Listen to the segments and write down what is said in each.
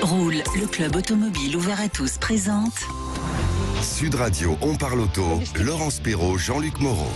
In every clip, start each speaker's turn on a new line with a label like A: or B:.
A: Roule, le club automobile ouvert à tous présente
B: Sud Radio, on parle auto, Laurence Perrault, Jean-Luc Moreau.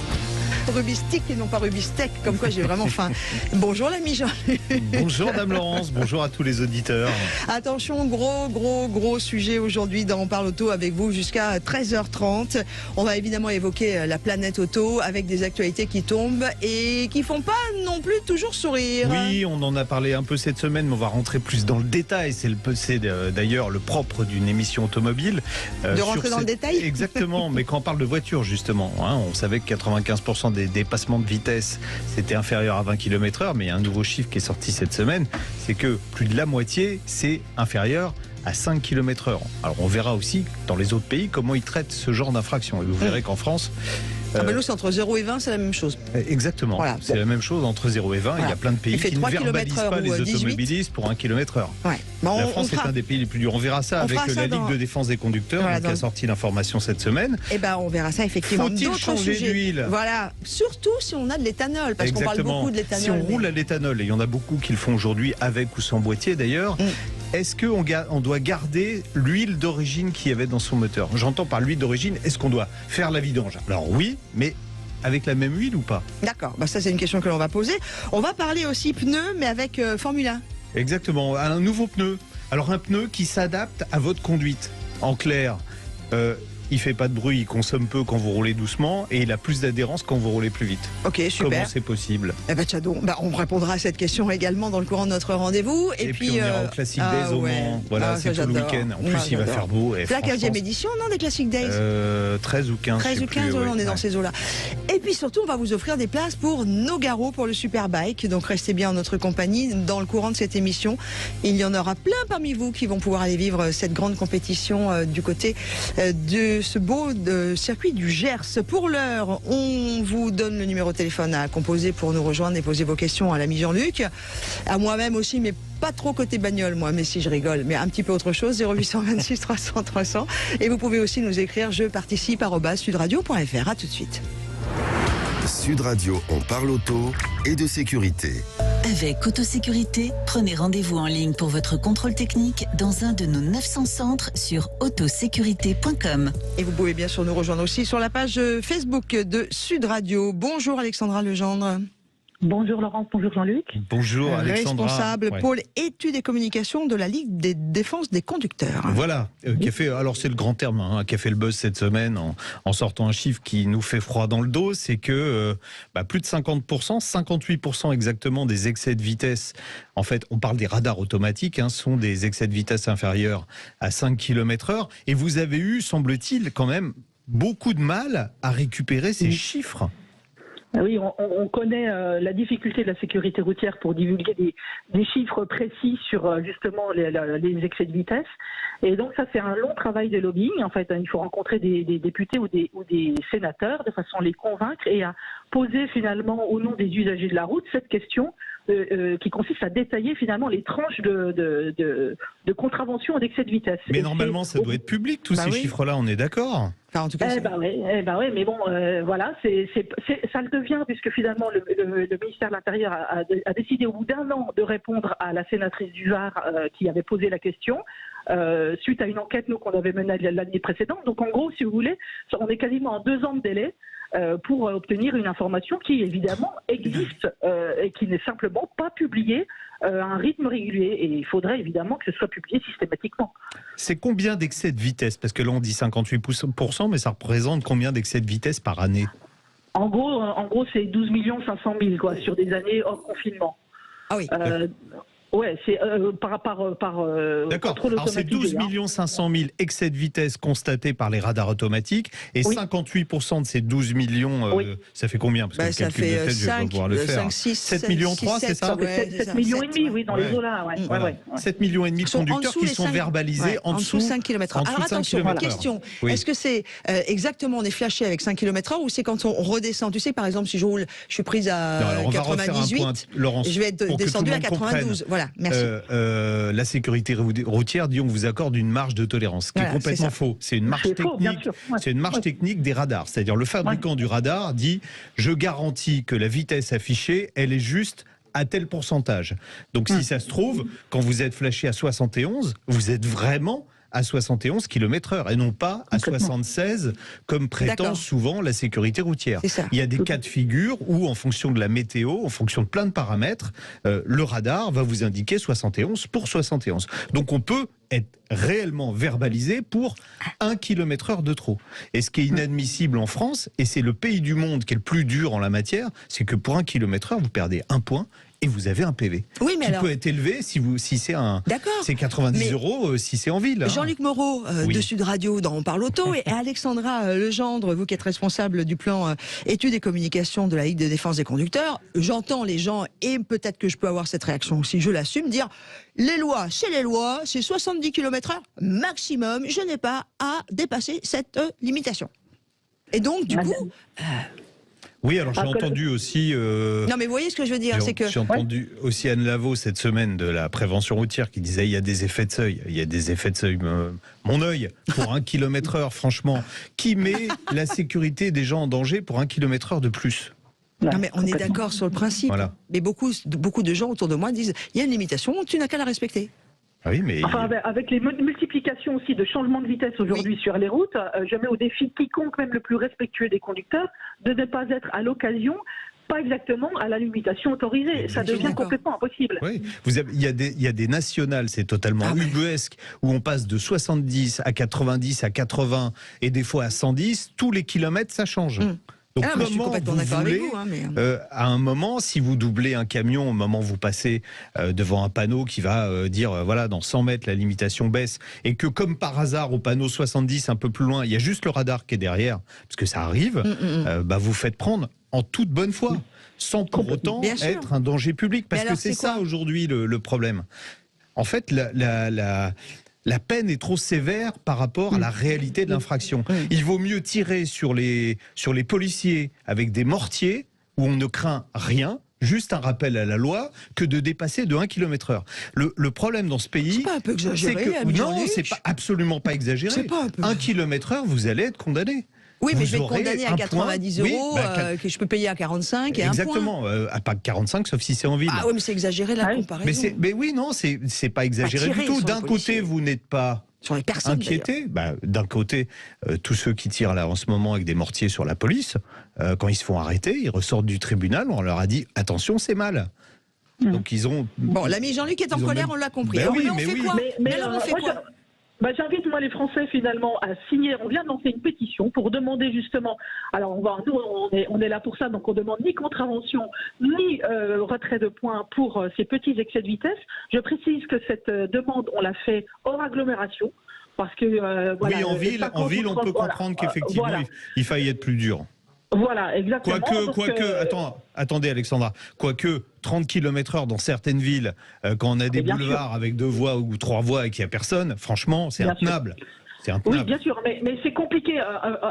C: Rubistique et non pas rubistec, comme quoi j'ai vraiment faim. Bonjour l'ami Jean-Luc.
D: Bonjour Dame Laurence, bonjour à tous les auditeurs.
C: Attention, gros sujet aujourd'hui dans On parle auto avec vous jusqu'à 13h30. On va évidemment évoquer la planète auto avec des actualités qui tombent et qui font pas non plus toujours sourire.
D: Oui, on en a parlé un peu cette semaine, mais on va rentrer plus dans le détail. C'est d'ailleurs le propre d'une émission automobile.
C: De rentrer dans le détail ?
D: Exactement, mais quand on parle de voiture justement, on savait que 95% des dépassements de vitesse, c'était inférieur à 20 km/h, mais il y a un nouveau chiffre qui est sorti cette semaine, c'est que plus de la moitié, c'est inférieur à 5 km/h. Alors on verra aussi dans les autres pays comment ils traitent ce genre d'infraction. Et vous verrez qu'en France...
C: nous, c'est entre 0 et 20, c'est la même chose.
D: Exactement, voilà. C'est la même chose entre 0 et 20. Voilà. Il y a plein de pays qui ne verbalisent pas les automobilistes pour 1 km/h. Ouais. Bon, la France est un des pays les plus durs. On verra ça avec la Ligue de défense des conducteurs qui a sorti l'information cette semaine.
C: Eh ben, on verra ça effectivement.
D: Faut-il changer d'huile ?
C: Voilà, surtout si on a de l'éthanol, parce qu'on parle beaucoup de l'éthanol.
D: Si on roule à l'éthanol, et il y en a beaucoup qui le font aujourd'hui avec ou sans boîtier d'ailleurs, est-ce qu'on doit garder l'huile d'origine qu'il y avait dans son moteur ? J'entends par l'huile d'origine, est-ce qu'on doit faire la vidange ? Alors oui, mais avec la même huile ou pas ?
C: D'accord, ça c'est une question que l'on va poser. On va parler aussi pneus, mais avec Formule 1.
D: Exactement, un nouveau pneu. Alors un pneu qui s'adapte à votre conduite. En clair, il fait pas de bruit, il consomme peu quand vous roulez doucement et il a plus d'adhérence quand vous roulez plus vite.
C: Ok, super.
D: Comment c'est possible ?
C: Eh ben, on répondra à cette question également dans le courant de notre rendez-vous.
D: Et puis on ira au Classic Days au Mans. Voilà, c'est tout le week-end. En plus, il va faire beau.
C: C'est la 15e édition, non, des Classic Days
D: 13 ou 15.
C: 13 ou 15, on est dans ces eaux-là. Et puis surtout, on va vous offrir des places pour Nogaro pour le Superbike. Donc restez bien en notre compagnie dans le courant de cette émission. Il y en aura plein parmi vous qui vont pouvoir aller vivre cette grande compétition du côté de ce beau circuit du Gers. Pour l'heure, on vous donne le numéro de téléphone à composer pour nous rejoindre et poser vos questions à l'ami Jean-Luc, à moi-même aussi, mais pas trop côté bagnole moi, mais si je rigole, mais un petit peu autre chose, 0826 300 300. Et vous pouvez aussi nous écrire je participe @sudradio.fr. À tout de suite.
B: Sud Radio, on parle auto et de sécurité.
A: Avec Autosécurité, prenez rendez-vous en ligne pour votre contrôle technique dans un de nos 900 centres sur autosécurité.com.
C: Et vous pouvez bien sûr nous rejoindre aussi sur la page Facebook de Sud Radio. Bonjour Alexandra Legendre.
E: Bonjour Laurence, bonjour Jean-Luc.
D: Bonjour Alexandra.
C: Responsable pôle études et communications de la Ligue des défenses des conducteurs.
D: Voilà, qui a fait, alors c'est le grand terme, qui a fait le buzz cette semaine en sortant un chiffre qui nous fait froid dans le dos, c'est que plus de 50%, 58% exactement des excès de vitesse, en fait on parle des radars automatiques, sont des excès de vitesse inférieurs à 5 km/h, et vous avez eu, semble-t-il, quand même beaucoup de mal à récupérer ces chiffres.
E: Oui, on connaît la difficulté de la sécurité routière pour divulguer des chiffres précis sur justement les excès de vitesse. Et donc ça, c'est un long travail de lobbying. En fait, il faut rencontrer des députés ou des sénateurs de façon à les convaincre et à poser finalement au nom des usagers de la route cette question qui consiste à détailler finalement les tranches de contravention d'excès de vitesse.
D: Mais normalement, ça doit être public, tous ces chiffres-là, on est d'accord ?
C: Enfin, en tout cas,
E: oui, mais bon, voilà, ça le devient puisque finalement le ministère de l'Intérieur a décidé au bout d'un an de répondre à la sénatrice du Var qui avait posé la question. Suite à une enquête qu'on avait menée l'année précédente. Donc en gros, si vous voulez, on est quasiment en 2 ans de délai pour obtenir une information qui évidemment existe et qui n'est simplement pas publiée à un rythme régulier. Et il faudrait évidemment que ce soit publié systématiquement.
D: C'est combien d'excès de vitesse ? Parce que là on dit 58%, mais ça représente combien d'excès de vitesse par année ?
E: En gros, c'est 12 500 000 quoi, sur des années hors confinement.
C: Ah oui.
E: Ouais, c'est par
D: D'accord. Alors c'est 12 500 000 excès de vitesse constatés par les radars automatiques et 58% de ces 12 millions, ça fait combien ? Parce que
C: ça fait
D: 5, 7 millions 3, c'est ça ?
E: 7 millions et demi, oui, dans les eaux-là.
D: Voilà. 7 millions et demi de conducteurs qui sont verbalisés en dessous
C: 5 km/h. Alors attention, question, est-ce que c'est exactement, on est flashé avec 5 km/h ou c'est quand on redescend ? Tu sais, par exemple, si je roule, je suis prise à 98, je vais être descendu à 92. Voilà, merci.
D: La sécurité routière dit on vous accorde une marge de tolérance, ce qui est complètement faux. C'est une marge technique. C'est une marge technique des radars. C'est-à-dire le fabricant du radar dit je garantis que la vitesse affichée, elle est juste à tel pourcentage. Donc si ça se trouve, quand vous êtes flashé à 71, vous êtes vraiment à 71 km/h et non pas à 76 comme prétend souvent la sécurité routière. Il y a des cas de figure où, en fonction de la météo, en fonction de plein de paramètres, le radar va vous indiquer 71 pour 71. Donc on peut être réellement verbalisé pour 1 km/h de trop. Et ce qui est inadmissible en France, et c'est le pays du monde qui est le plus dur en la matière, c'est que pour 1 km/h, vous perdez 1 point et vous avez un PV.
C: Oui, mais
D: qui peut être élevé si c'est c'est 90 euros si c'est en ville.
C: Jean-Luc Moreau de Sud Radio dans On parle auto et Alexandra Legendre, vous qui êtes responsable du plan études et communication de la Ligue de défense des conducteurs, j'entends les gens, et peut-être que je peux avoir cette réaction aussi, je l'assume, dire les lois, c'est 70 km/h maximum, je n'ai pas à dépasser cette limitation. Et donc, du coup...
D: Oui, alors j'ai entendu aussi...
C: Non, mais vous voyez ce que je veux dire, c'est que...
D: J'ai entendu aussi Anne Lavaux cette semaine de la prévention routière qui disait il y a des effets de seuil. Il y a des effets de seuil. Mon œil, pour 1 km/h, franchement, qui met la sécurité des gens en danger pour 1 km/h de plus?
C: Non, mais on est d'accord sur le principe. Voilà. Mais beaucoup de gens autour de moi disent il y a une limitation, tu n'as qu'à la respecter.
D: Ah oui, mais...
E: Enfin, avec les multiplications aussi de changements de vitesse aujourd'hui sur les routes, je mets au défi quiconque, même le plus respectueux des conducteurs, de ne pas être à l'occasion, pas exactement à la limitation autorisée. Ça devient complètement impossible.
D: Oui, il y a des nationales, c'est totalement ubuesque, où on passe de 70 à 90 à 80 et des fois à 110, tous les kilomètres ça change. Donc
C: je suis complètement d'accord avec vous.
D: À un moment, si vous doublez un camion, au moment où vous passez devant un panneau qui va dire, voilà, dans 100 mètres, la limitation baisse, et que comme par hasard, au panneau 70, un peu plus loin, il y a juste le radar qui est derrière, parce que ça arrive, vous faites prendre en toute bonne foi, sans pour autant être un danger public. Parce que c'est ça aujourd'hui le problème. En fait, la peine est trop sévère par rapport à la réalité de l'infraction. Il vaut mieux tirer sur les policiers avec des mortiers où on ne craint rien, juste un rappel à la loi, que de dépasser de 1 km/h. Le problème dans ce pays...
C: C'est pas un peu exagéré,
D: non, c'est absolument pas exagéré. 1 km/h, vous allez être condamné.
C: Oui, mais je vais être condamné à 90 euros, que je peux payer à 45 et
D: exactement, à pas 45, sauf si c'est en ville.
C: Ah oui, mais c'est exagéré la comparaison.
D: Mais oui, non, c'est pas exagéré du tout. D'un côté, vous n'êtes pas inquiété. D'un côté, tous ceux qui tirent là en ce moment avec des mortiers sur la police, quand ils se font arrêter, ils ressortent du tribunal, on leur a dit attention, c'est mal. Donc ils ont...
C: Bon, l'ami Jean-Luc est en colère, on l'a compris. Alors, on fait quoi ?
E: J'invite moi les Français finalement à signer. On vient de lancer une pétition pour demander justement. Alors nous on est là pour ça, donc on demande ni contravention ni retrait de points pour ces petits excès de vitesse. Je précise que cette demande on l'a fait hors agglomération parce que
D: oui, en ville on peut comprendre qu'effectivement il faille être plus dur.
E: Voilà, exactement.
D: Attendez Alexandra, quoique 30 km/h dans certaines villes, quand on a des boulevards avec 2 voies ou 3 voies et qu'il n'y a personne, franchement, c'est intenable.
E: Oui, bien sûr, mais c'est compliqué.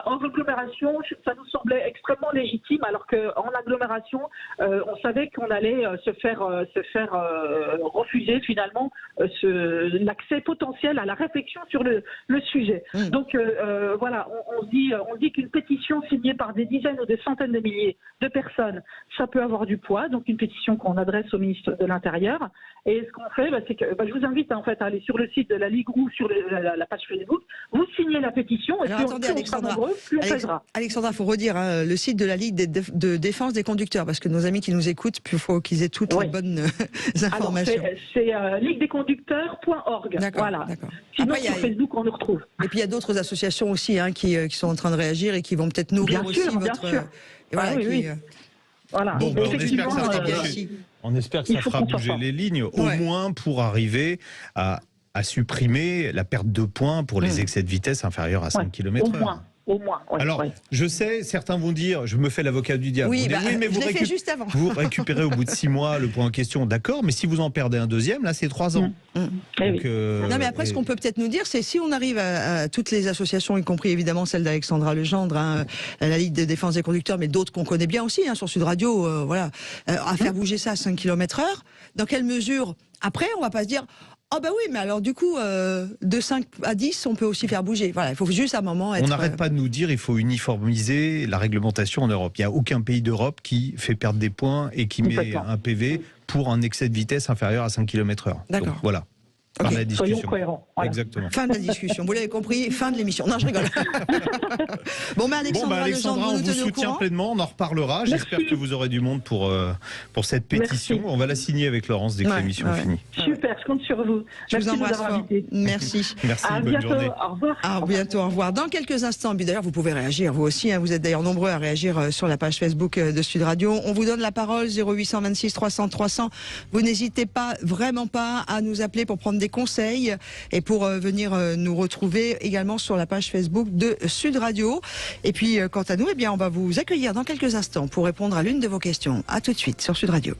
E: En agglomération, ça nous semblait extrêmement légitime, alors qu'en agglomération, on savait qu'on allait se faire refuser finalement l'accès potentiel à la réflexion sur le sujet. Donc voilà, on se dit qu'une pétition signée par des dizaines ou des centaines de milliers de personnes, ça peut avoir du poids. Donc une pétition qu'on adresse au ministre de l'Intérieur. Et ce qu'on fait, c'est que je vous invite en fait à aller sur le site de la Ligue ou sur la page Facebook. Vous signez la pétition et
C: alors, plus on sera nombreux, plus on pèsera. Alexandra, il faut redire le site de la Ligue de défense des conducteurs, parce que nos amis qui nous écoutent, il faut qu'ils aient toutes les bonnes informations.
E: C'est ligue-des-conducteurs.org.
C: D'accord.
E: Sinon, sur Facebook, on nous retrouve.
C: Et puis il y a d'autres associations aussi qui sont en train de réagir et qui vont peut-être nourrir votre...
E: Voilà.
D: Bon, on espère que ça fera bouger les lignes, au moins pour arriver à supprimer la perte de points pour les excès de vitesse inférieurs à 5 km/h.
E: Au moins.
D: Alors, je sais, certains vont dire, je me fais l'avocat du diable.
C: Oui, mais
D: vous récupérez au bout de 6 mois le point en question, d'accord, mais si vous en perdez un deuxième, là, c'est 3 ans.
C: Donc, non, mais après, ce qu'on peut peut-être nous dire, c'est si on arrive à toutes les associations, y compris évidemment celle d'Alexandra Legendre, la Ligue de défense des conducteurs, mais d'autres qu'on connaît bien aussi, sur Sud Radio, à faire bouger ça à 5 km/h, dans quelle mesure, après, on va pas se dire... Ah bah oui, mais alors du coup, de 5 à 10, on peut aussi faire bouger. Voilà, il faut juste à un moment être...
D: On n'arrête pas de nous dire il faut uniformiser la réglementation en Europe. Il n'y a aucun pays d'Europe qui fait perdre des points et qui met un PV pour un excès de vitesse inférieur à 5 km/h.
C: D'accord.
D: Donc, voilà.
C: Ok.
D: La discussion.
E: Soyons cohérents. Voilà.
D: Exactement.
C: Fin de la discussion, vous l'avez compris, fin de l'émission. Non, je rigole. Bon, mais Alexandra,
D: Alexandra, on vous soutient pleinement, on en reparlera. J'espère que vous aurez du monde pour cette pétition.
E: Merci.
D: On va la signer avec Laurence dès que l'émission est finie.
E: Super, je compte sur vous.
C: Je vous
E: Merci de nous
C: embrasse
E: avoir
C: fort.
E: invités.
C: Merci.
D: Merci,
E: À
D: bonne
E: bientôt.
D: journée.
E: Au revoir.
C: À bientôt, au revoir. Dans quelques instants, puis d'ailleurs, vous pouvez réagir, vous aussi. Vous êtes d'ailleurs nombreux à réagir sur la page Facebook de Sud Radio. On vous donne la parole, 0826 300 300. Vous n'hésitez pas, vraiment pas, à nous appeler pour prendre des conseils et pour venir nous retrouver également sur la page Facebook de Sud Radio. Et puis, quant à nous, eh bien, on va vous accueillir dans quelques instants pour répondre à l'une de vos questions. À tout de suite sur Sud Radio.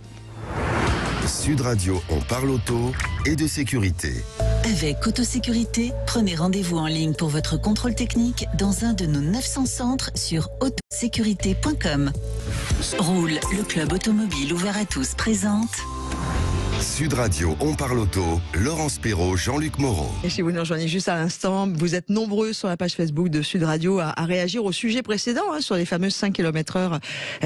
B: Sud Radio, on parle auto et de sécurité.
A: Avec Autosécurité, prenez rendez-vous en ligne pour votre contrôle technique dans un de nos 900 centres sur autosécurité.com. Roule, le club automobile ouvert à tous, présente
B: Sud Radio, on parle auto, Laurence Perrault, Jean-Luc Moreau.
C: Et si vous nous rejoignez juste à l'instant, vous êtes nombreux sur la page Facebook de Sud Radio à réagir au sujet précédent, sur les fameuses 5 km/h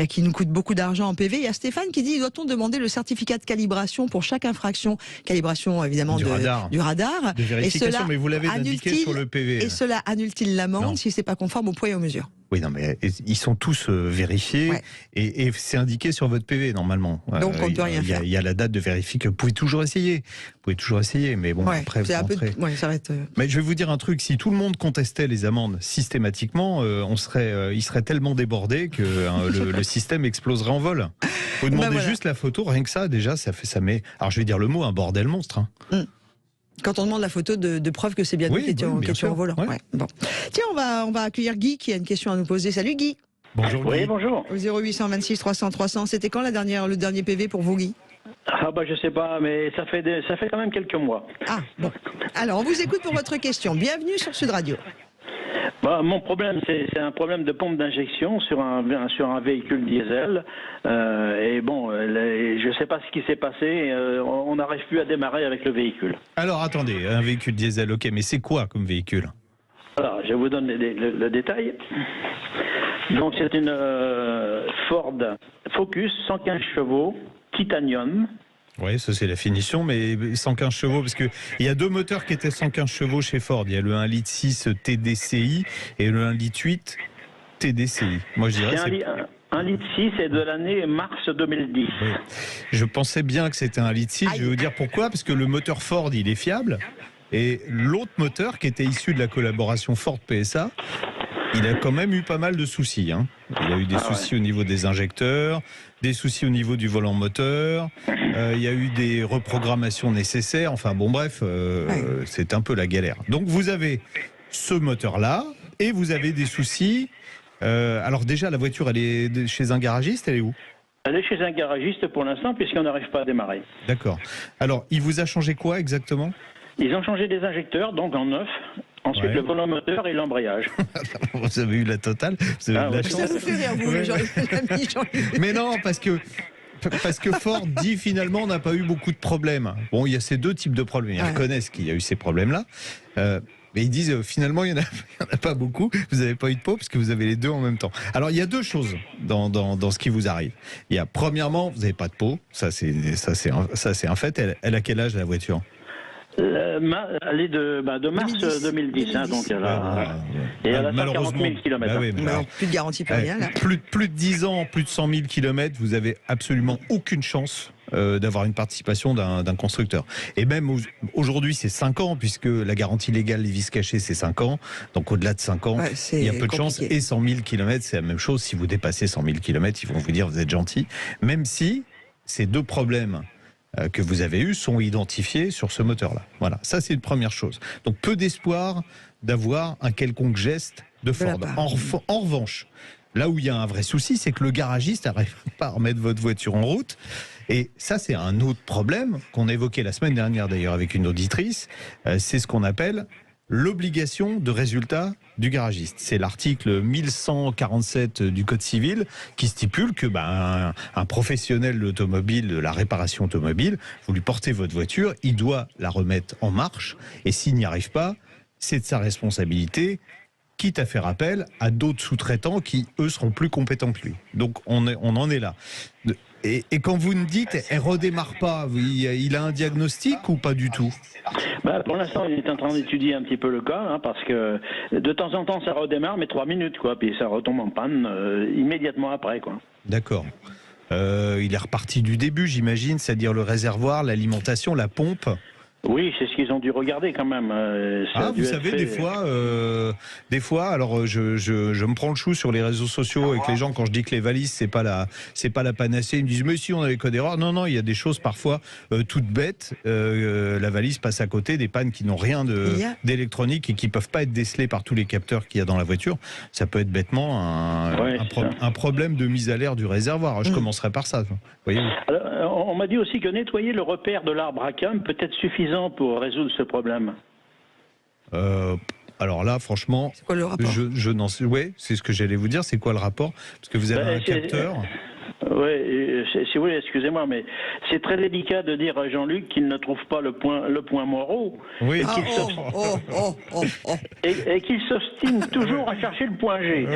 C: qui nous coûtent beaucoup d'argent en PV. Il y a Stéphane qui dit, doit-on demander le certificat de calibration pour chaque infraction? Calibration évidemment du radar.
D: De vérification,
C: et cela
D: mais vous l'avez indiqué sur le PV.
C: Et cela annule-t-il l'amende
D: Non.
C: si c'est pas conforme au poids et aux mesures?
D: Oui, non, mais ils sont tous vérifiés et c'est indiqué sur votre PV normalement.
C: Donc on ne peut rien faire.
D: Il y a la date de vérification. Vous pouvez toujours essayer. Mais bon, après,
C: c'est un peu. Ça va être.
D: Mais je vais vous dire un truc. Si tout le monde contestait les amendes systématiquement, il serait tellement débordé que le système exploserait en vol. Vous demandez juste la photo, rien que ça, déjà, ça met. Alors je vais dire le mot, un bordel monstre.
C: Quand on demande la photo de preuve que c'est bien nous qui étions en volant.
D: Ouais.
C: Ouais. Bon. Tiens, on va accueillir Guy qui a une question à nous poser. Salut Guy.
D: Bonjour.
F: Oui,
D: Guy.
F: bonjour.
C: Au 0826 300 300. C'était quand le dernier PV pour vous, Guy?
F: Ah bah je sais pas, mais ça fait quand même quelques mois.
C: Ah bon. Alors on vous écoute pour votre question. Bienvenue sur Sud Radio.
F: Bah, mon problème, c'est un problème de pompe d'injection sur un véhicule diesel. Et bon, je sais pas ce qui s'est passé. On n'arrive plus à démarrer avec le véhicule.
D: Alors attendez, un véhicule diesel, ok, mais c'est quoi comme véhicule?
F: Alors, je vous donne le détail. Donc c'est une Ford Focus 115 chevaux titanium.
D: Oui, ça c'est la finition, mais 115 chevaux, parce qu'il y a deux moteurs qui étaient 115 chevaux chez Ford. Il y a le 1,6 litre TDCi et le 1,8 litre TDCi. Moi je dirais
F: c'est 1,6 litre est de l'année mars 2010.
D: Oui. Je pensais bien que c'était 1,6 litre. Je vais vous dire pourquoi, parce que le moteur Ford, il est fiable, et l'autre moteur qui était issu de la collaboration Ford-PSA, il a quand même eu pas mal de soucis. Il a eu des soucis au niveau des injecteurs, des soucis au niveau du volant moteur, il y a eu des reprogrammations nécessaires, enfin bon bref, c'est un peu la galère. Donc vous avez ce moteur-là, et vous avez des soucis. Alors déjà, la voiture, elle est chez un garagiste, elle est où?
F: Elle est chez un garagiste pour l'instant, puisqu'on n'arrive pas à démarrer.
D: D'accord. Alors, il vous a changé quoi exactement?
F: Ils ont changé des injecteurs, donc en neuf. Ensuite, le volant moteur et l'embrayage.
D: Vous avez eu la totale. Vous avez eu de la chance.
C: Ça vous fait rire, vous, Jean-Luc.
D: Mais non, parce que Ford dit finalement on n'a pas eu beaucoup de problèmes. Bon, il y a ces deux types de problèmes. Ils reconnaissent qu'il y a eu ces problèmes-là. Mais ils disent finalement il n'y en a pas beaucoup. Vous n'avez pas eu de peau parce que vous avez les deux en même temps. Alors il y a deux choses dans ce qui vous arrive. Il y a premièrement, vous n'avez pas de peau. Ça c'est un fait. Elle a quel âge la voiture?
F: Elle est de mars 2010, donc elle a 140 000 km.
C: Plus de garantie, plus rien. Là.
D: Plus de 10 ans, plus de 100 000 km, vous avez absolument aucune chance d'avoir une participation d'un constructeur. Et même aujourd'hui, c'est 5 ans, puisque la garantie légale des vis cachées, c'est 5 ans. Donc au-delà de 5 ans, il y a peu de chance. Et 100 000 km, c'est la même chose. Si vous dépassez 100 000 km, ils vont vous dire vous êtes gentil. Même si ces deux problèmes que vous avez eus sont identifiés sur ce moteur-là. Voilà, ça c'est une première chose. Donc peu d'espoir d'avoir un quelconque geste de Ford. En revanche, là où il y a un vrai souci, c'est que le garagiste n'arrive pas à remettre votre voiture en route. Et ça, c'est un autre problème qu'on a évoqué la semaine dernière d'ailleurs avec une auditrice. C'est ce qu'on appelle l'obligation de résultat du garagiste. C'est l'article 1147 du Code civil qui stipule que un professionnel de l'automobile, de la réparation automobile, vous lui portez votre voiture, il doit la remettre en marche, et s'il n'y arrive pas, c'est de sa responsabilité, quitte à faire appel à d'autres sous-traitants qui, eux, seront plus compétents que lui. Donc on en est là. Et quand vous me dites, elle redémarre pas, il a un diagnostic ou pas du tout?
F: Pour l'instant, il est en train d'étudier un petit peu le cas, parce que de temps en temps, ça redémarre, mais 3 minutes, puis ça retombe en panne immédiatement après, quoi.
D: D'accord. Il est reparti du début, j'imagine, c'est-à-dire le réservoir, l'alimentation, la pompe.
F: Oui, c'est ce qu'ils ont dû regarder quand même.
D: Vous savez, des fois, alors je me prends le chou sur les réseaux sociaux avec les gens quand je dis que les valises c'est pas la panacée. Ils me disent mais si on a les codes d'erreur. Non, il y a des choses parfois toutes bêtes. La valise passe à côté des pannes qui n'ont rien d'électronique et qui peuvent pas être décelées par tous les capteurs qu'il y a dans la voiture. Ça peut être bêtement un problème de mise à l'air du réservoir. Je commencerai par ça. Voyez-vous.
F: Alors, on m'a dit aussi que nettoyer le repère de l'arbre à cam peut être suffisant pour résoudre ce problème.
D: Alors là, franchement,
C: c'est quoi le rapport?
D: je n'en sais. Oui, c'est ce que j'allais vous dire. C'est quoi le rapport? Parce que vous avez un capteur.
F: Oui, excusez-moi, mais c'est très délicat de dire à Jean-Luc qu'il ne trouve pas le point Moreau.
D: Oui.
F: Et qu'il s'obstine toujours à chercher le point G.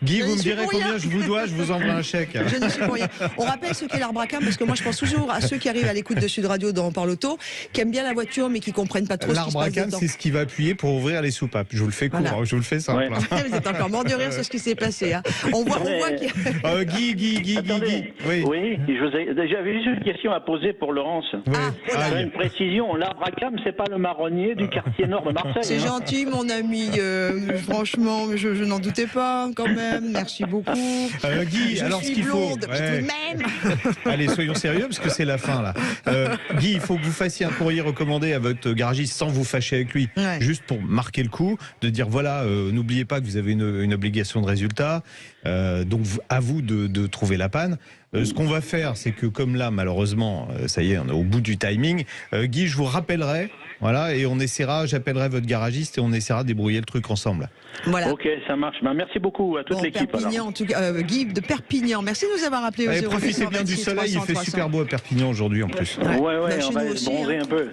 D: Guy, vous me direz combien je vous dois, je vous envoie un chèque.
C: Je ne suis pour rien. On rappelle ce qu'est l'arbre à cam, parce que moi je pense toujours à ceux qui arrivent à l'écoute de Sud Radio dans On parle auto, qui aiment bien la voiture mais qui comprennent pas trop ce qui se passe dedans.
D: L'arbre à cam, c'est ce qui va appuyer pour ouvrir les soupapes. Je vous le fais court, je vous le fais simple.
C: Ouais. Vous êtes encore mort de rire sur ce qui s'est passé. On voit qu'il
D: Guy.
F: Attendez. Oui, je vous ai déjà vu une question à poser pour Laurence. Une précision, l'arbre à cam, c'est pas le marronnier du quartier nord de Marseille.
C: C'est gentil, mon ami. Franchement, je n'en doutais pas quand même. Merci beaucoup.
D: Guy, alors ce qu'il faut. Allez, soyons sérieux parce que c'est la fin là. Guy, il faut que vous fassiez un courrier recommandé à votre garagiste sans vous fâcher avec lui, juste pour marquer le coup, de dire voilà, n'oubliez pas que vous avez une obligation de résultat. Donc à vous de trouver la panne. Ce qu'on va faire, c'est que comme là, malheureusement, ça y est, on est au bout du timing. Guy, je vous rappellerai, et j'appellerai votre garagiste et on essaiera de débrouiller le truc ensemble.
C: Voilà.
F: Ok, ça marche. Merci beaucoup à toute l'équipe.
C: Perpignan, en tout cas, Guy de Perpignan. Merci de nous avoir appelé.
D: Profitez bien du soleil, il fait super beau à Perpignan aujourd'hui en plus.
F: Ouais, on va bronzer un peu.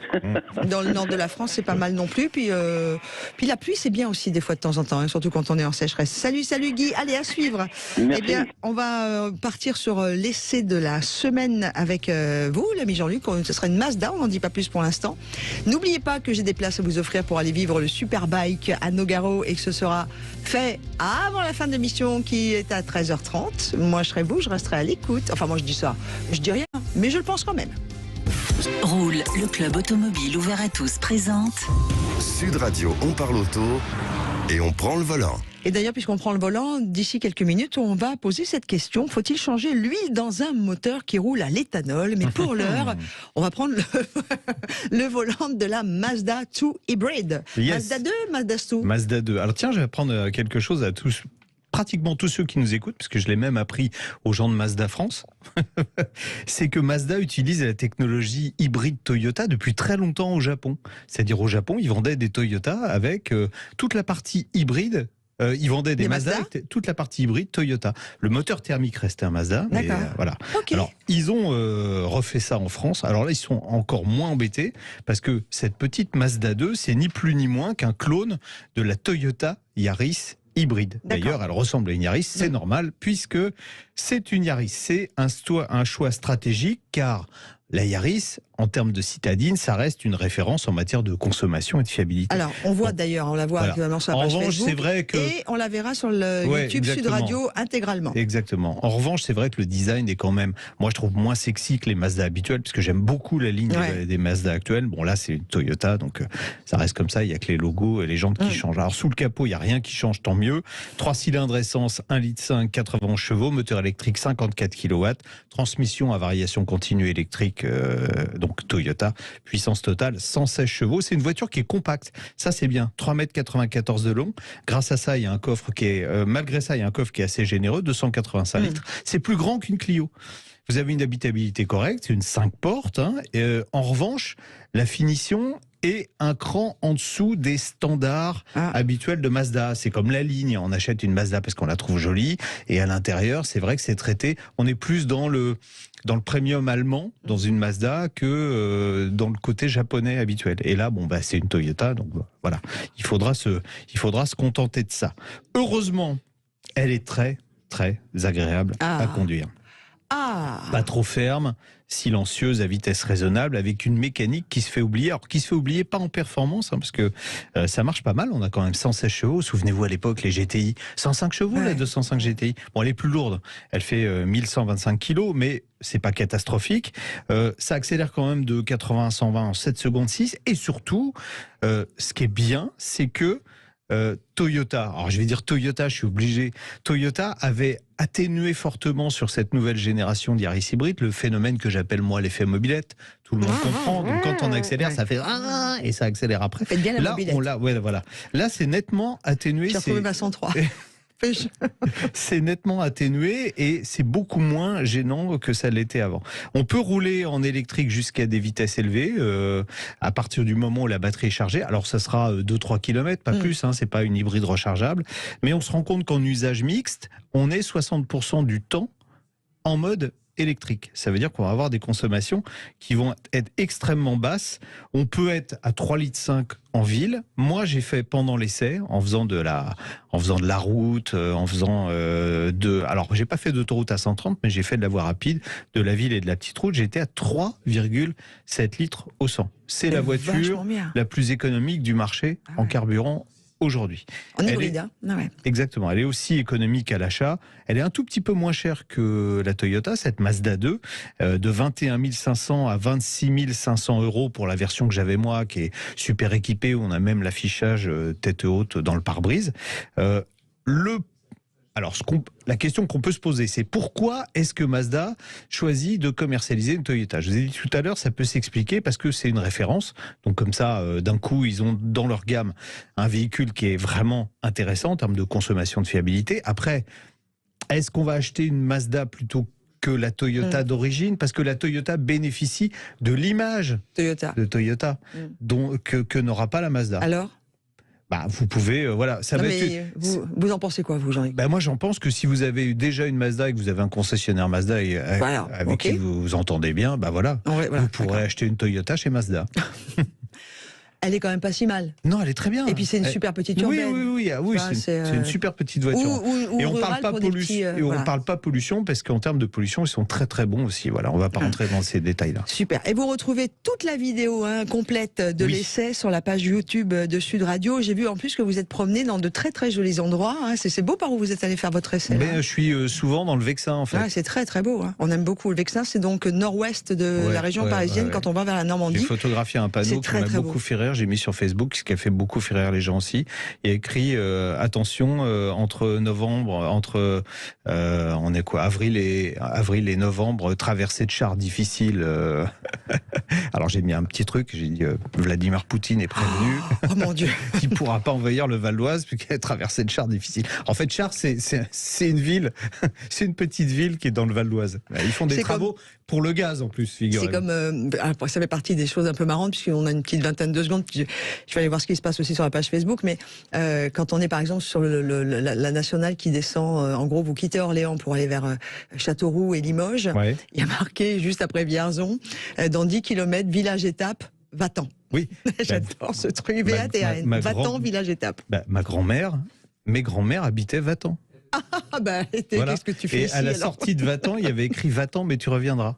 C: Dans le nord de la France, c'est pas mal non plus. Puis la pluie, c'est bien aussi des fois de temps en temps, surtout quand on est en sécheresse. Salut Guy. Allez, à suivre.
F: Merci.
C: Eh bien, on va partir sur l'essai de la semaine avec vous, l'ami Jean-Luc. Ce sera une Mazda, on n'en dit pas plus pour l'instant. N'oubliez pas que j'ai des places à vous offrir pour aller vivre le Superbike à Nogaro et que ce sera fait avant la fin de l'émission qui est à 13h30. Moi, je serai vous, je resterai à l'écoute. Enfin, moi, je dis ça. Je dis rien, mais je le pense quand même.
A: Roule, le club automobile ouvert à tous présente
B: Sud Radio, on parle auto et on prend le volant.
C: Et d'ailleurs, puisqu'on prend le volant, d'ici quelques minutes, on va poser cette question. Faut-il changer l'huile dans un moteur qui roule à l'éthanol? Mais pour l'heure, on va prendre le volant de la Mazda 2 Hybrid.
D: Yes.
C: Mazda 2, Mazda 2.
D: Mazda 2. Alors tiens, je vais apprendre quelque chose à tous. Pratiquement tous ceux qui nous écoutent, parce que je l'ai même appris aux gens de Mazda France, c'est que Mazda utilise la technologie hybride Toyota depuis très longtemps au Japon. C'est-à-dire au Japon, ils vendaient des Toyota avec toute la partie hybride. Ils vendaient des Mazda avec toute la partie hybride Toyota. Le moteur thermique restait un Mazda. Mais, voilà.
C: Okay.
D: Alors, ils ont refait ça en France. Alors là, ils sont encore moins embêtés parce que cette petite Mazda 2, c'est ni plus ni moins qu'un clone de la Toyota Yaris hybride. D'ailleurs, elle ressemble à une Yaris, c'est normal, puisque c'est une Yaris. C'est un choix stratégique, car la Yaris, en termes de citadine, ça reste une référence en matière de consommation et de fiabilité.
C: Alors, on voit d'ailleurs, on la voit actuellement sur la page Facebook,
D: c'est vrai que...
C: et on la verra sur le YouTube Sud Radio intégralement.
D: Exactement. En revanche, c'est vrai que le design est quand même, moi je trouve moins sexy que les Mazda habituelles, puisque j'aime beaucoup la ligne des Mazda actuelles. Bon là, c'est une Toyota, donc ça reste comme ça, il n'y a que les logos et les jantes qui changent. Alors sous le capot, il n'y a rien qui change, tant mieux. 3 cylindres essence, 1,5 litre, 91 chevaux, moteur électrique 54 kW, transmission à variation continue électrique, donc Toyota, puissance totale 116 chevaux. C'est une voiture qui est compacte, ça c'est bien, 3,94 m de long. Grâce à ça, il y a un coffre qui est, malgré ça, il y a un coffre qui est assez généreux, 285 litres. C'est plus grand qu'une Clio. Vous avez une habitabilité correcte, c'est une 5 portes. En revanche, la finition et un cran en dessous des standards habituels de Mazda. C'est comme la ligne, on achète une Mazda parce qu'on la trouve jolie, et à l'intérieur, c'est vrai que c'est traité, on est plus dans le premium allemand, dans une Mazda, que dans le côté japonais habituel. Et là, c'est une Toyota, donc voilà, il faudra se contenter de ça. Heureusement, elle est très, très agréable à conduire. Pas trop ferme, silencieuse, à vitesse raisonnable, avec une mécanique qui se fait oublier. Alors, qui se fait oublier, pas en performance, parce que ça marche pas mal. On a quand même 116 chevaux. Souvenez-vous, à l'époque, les GTI. 105 chevaux, la 205 GTI. Bon, elle est plus lourde. Elle fait 1125 kilos, mais c'est pas catastrophique. Ça accélère quand même de 80 à 120 en 7 secondes 6. Et surtout, ce qui est bien, c'est que Toyota, alors je vais dire Toyota, je suis obligé, Toyota avait atténué fortement sur cette nouvelle génération d'Yaris hybride le phénomène que j'appelle moi l'effet mobilette. Tout le monde comprend, donc quand on accélère, ça fait et ça accélère après.
C: Faites bien la mobilette.
D: Là, c'est nettement atténué.
C: J'ai retrouvé ma 103.
D: C'est nettement atténué et c'est beaucoup moins gênant que ça l'était avant. On peut rouler en électrique jusqu'à des vitesses élevées à partir du moment où la batterie est chargée. Alors ça sera 2-3 km, pas plus, c'est pas une hybride rechargeable. Mais on se rend compte qu'en usage mixte, on est 60% du temps en mode électrique. Ça veut dire qu'on va avoir des consommations qui vont être extrêmement basses. On peut être à 3,5 litres en ville. Moi, j'ai fait pendant l'essai, en faisant de la route, alors, j'ai pas fait d'autoroute à 130, mais j'ai fait de la voie rapide, de la ville et de la petite route. J'étais à 3,7 litres au 100. C'est la voiture la plus économique du marché en carburant aujourd'hui.
C: En hybride,
D: Exactement. Elle est aussi économique à l'achat. Elle est un tout petit peu moins chère que la Toyota, cette Mazda 2, de 21 500 à 26 500 euros pour la version que j'avais moi, qui est super équipée, où on a même l'affichage tête haute dans le pare-brise. Alors, la question qu'on peut se poser, c'est pourquoi est-ce que Mazda choisit de commercialiser une Toyota ? Je vous ai dit tout à l'heure, ça peut s'expliquer parce que c'est une référence. Donc comme ça, d'un coup, ils ont dans leur gamme un véhicule qui est vraiment intéressant en termes de consommation, de fiabilité. Après, est-ce qu'on va acheter une Mazda plutôt que la Toyota d'origine, parce que la Toyota bénéficie de l'image de Toyota que n'aura pas la Mazda.
C: Alors ?
D: Vous pouvez,
C: vous en pensez quoi, vous, Jean-Luc ?
D: Moi, j'en pense que si vous avez déjà une Mazda et que vous avez un concessionnaire Mazda avec qui vous vous entendez bien, vous pourrez acheter une Toyota chez Mazda.
C: Elle est quand même pas si mal.
D: Non, elle est très bien.
C: Et puis c'est une super petite urbaine.
D: Oui, c'est une super petite voiture.
C: Et on parle pas pollution.
D: On parle pas pollution parce qu'en termes de pollution, ils sont très très bons aussi. Voilà, on va pas rentrer dans ces détails-là.
C: Super. Et vous retrouvez toute la vidéo complète de l'essai sur la page YouTube de Sud Radio. J'ai vu en plus que vous êtes promené dans de très très jolis endroits. C'est beau par où vous êtes allé faire votre essai.
D: Je suis souvent dans le Vexin en fait.
C: C'est très très beau. On aime beaucoup le Vexin. C'est donc nord-ouest de la région parisienne quand on va vers la Normandie.
D: J'ai photographié un panneau qui m'a beaucoup fait rire. J'ai mis sur Facebook, ce qui a fait beaucoup faire rire les gens aussi. Il y a écrit attention entre on est quoi, avril et novembre, traversée de chars difficile. Alors j'ai mis un petit truc, j'ai dit Vladimir Poutine est prévenu.
C: Oh mon Dieu.
D: Qu'il pourra pas envahir le Val d'Oise puisqu'il est traversée de chars difficiles. En fait, Chars, c'est une ville, c'est une petite ville qui est dans le Val d'Oise. Ils font des travaux pour le gaz en plus, figurez-vous.
C: C'est comme ça fait partie des choses un peu marrantes puisqu'on a une petite vingtaine de secondes. Je vais aller voir ce qui se passe aussi sur la page Facebook, mais quand on est par exemple sur la nationale qui descend, en gros vous quittez Orléans pour aller vers Châteauroux et Limoges, il y a marqué juste après Vierzon, dans 10 km, village étape, Va-t'en.
D: Oui.
C: J'adore ce truc, VATN, Va-t'en, village étape.
D: Mes grands-mères habitaient Va-t'en.
C: Qu'est-ce que tu fais ici,
D: à la sortie de Va-t'en, il y avait écrit Va-t'en, mais tu reviendras.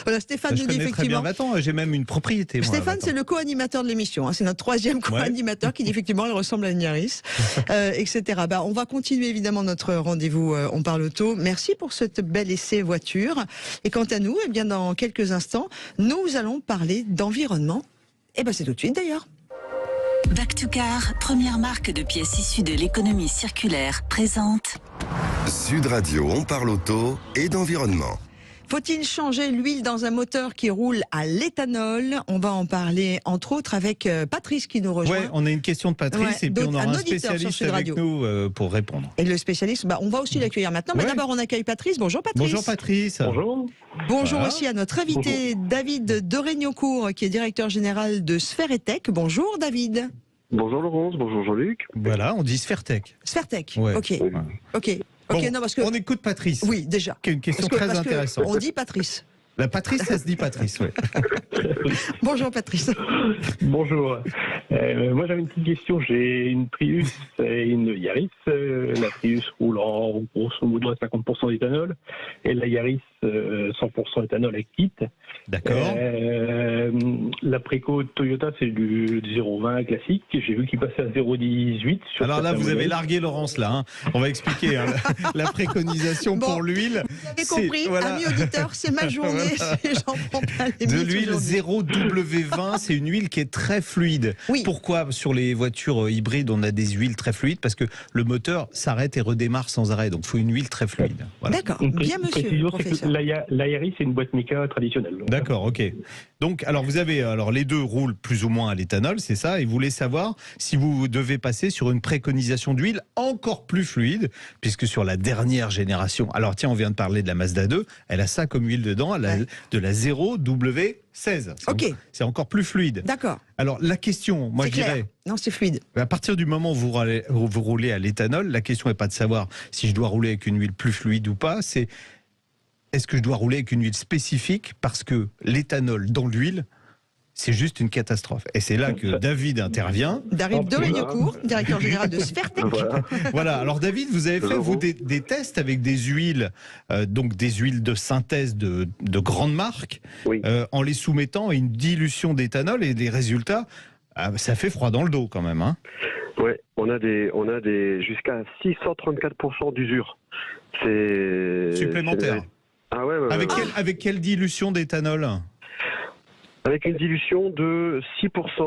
C: Voilà, Stéphane nous dit effectivement.
D: Très bien Va-t'en, j'ai même une propriété.
C: Stéphane, c'est le co-animateur de l'émission. C'est notre troisième co-animateur qui dit effectivement, elle ressemble à une Yaris, etc. On va continuer évidemment notre rendez-vous. On parle auto. Merci pour cette belle essai voiture. Et quant à nous, dans quelques instants, nous allons parler d'environnement. C'est tout de suite d'ailleurs.
A: Back to Car, première marque de pièces issues de l'économie circulaire, présente
B: Sud Radio, on parle auto et d'environnement.
C: Faut-il changer l'huile dans un moteur qui roule à l'éthanol? On va en parler entre autres avec Patrice qui nous rejoint.
D: Ouais, on a une question de Patrice et puis on aura un spécialiste avec nous pour répondre.
C: Et le spécialiste, on va aussi l'accueillir maintenant. Mais d'abord, on accueille Patrice. Bonjour Patrice.
D: Bonjour Patrice.
G: Bonjour.
C: Bonjour aussi à notre invité David de Regnocourt, qui est directeur général de Sferetech. Bonjour David.
G: Bonjour Laurence, bonjour Jean-Luc.
D: Voilà, on dit Sferetech.
C: Sferetech,
D: Ouais.
C: ok.
D: Bon,
C: non, parce que...
D: On écoute Patrice.
C: Oui, déjà.
D: Qui est une question très intéressante.
C: On dit Patrice.
D: La Patrice, ça se dit Patrice, oui.
C: Bonjour Patrice.
G: Bonjour. Moi j'avais une petite question. J'ai une Prius et une Yaris. La Prius roule en grosso modo à 50% d'éthanol et la Yaris 100% éthanol avec kit.
D: D'accord.
G: La préco Toyota c'est du 0,20 classique. J'ai vu qu'il passait à 0,18.
D: Alors là, vous avez largué Laurence là. Hein. On va expliquer la préconisation pour l'huile.
C: Vous avez compris, amis auditeurs, c'est ma journée. J'en prends plein les
D: de l'huile 0W20, c'est une huile qui est très fluide.
C: Oui.
D: Pourquoi sur les voitures hybrides on a des huiles très fluides? Parce que le moteur s'arrête et redémarre sans arrêt. Donc il faut une huile très fluide. Voilà.
C: D'accord, bien monsieur le professeur.
G: La Yaris c'est une boîte Mica traditionnelle.
D: D'accord, ok. Donc alors vous avez les deux roulent plus ou moins à l'éthanol, c'est ça, et vous voulez savoir si vous devez passer sur une préconisation d'huile encore plus fluide, puisque sur la dernière génération, alors tiens, on vient de parler de la Mazda 2, elle a ça comme huile dedans, elle a de la 0W16.
C: Ok.
D: C'est encore plus fluide.
C: D'accord.
D: Alors la question, moi je dirais,
C: non, c'est fluide.
D: à partir du moment où vous roulez à l'éthanol, la question n'est pas de savoir si je dois rouler avec une huile plus fluide ou pas, c'est est-ce que je dois rouler avec une huile spécifique, parce que l'éthanol dans l'huile, c'est juste une catastrophe. Et c'est là que David intervient.
C: David de Regnocourt, directeur général de Sferetech.
D: Voilà. Alors David, vous avez fait vous des tests avec des huiles, donc des huiles de synthèse de grandes marques,
G: Oui.
D: En les soumettant à une dilution d'éthanol, et les résultats, ça fait froid dans le dos quand même. Hein.
G: Ouais, on a des jusqu'à 634% d'usure. C'est
D: supplémentaire.
G: Ah ouais.
D: Avec quelle dilution d'éthanol?
G: Avec une dilution de 6%,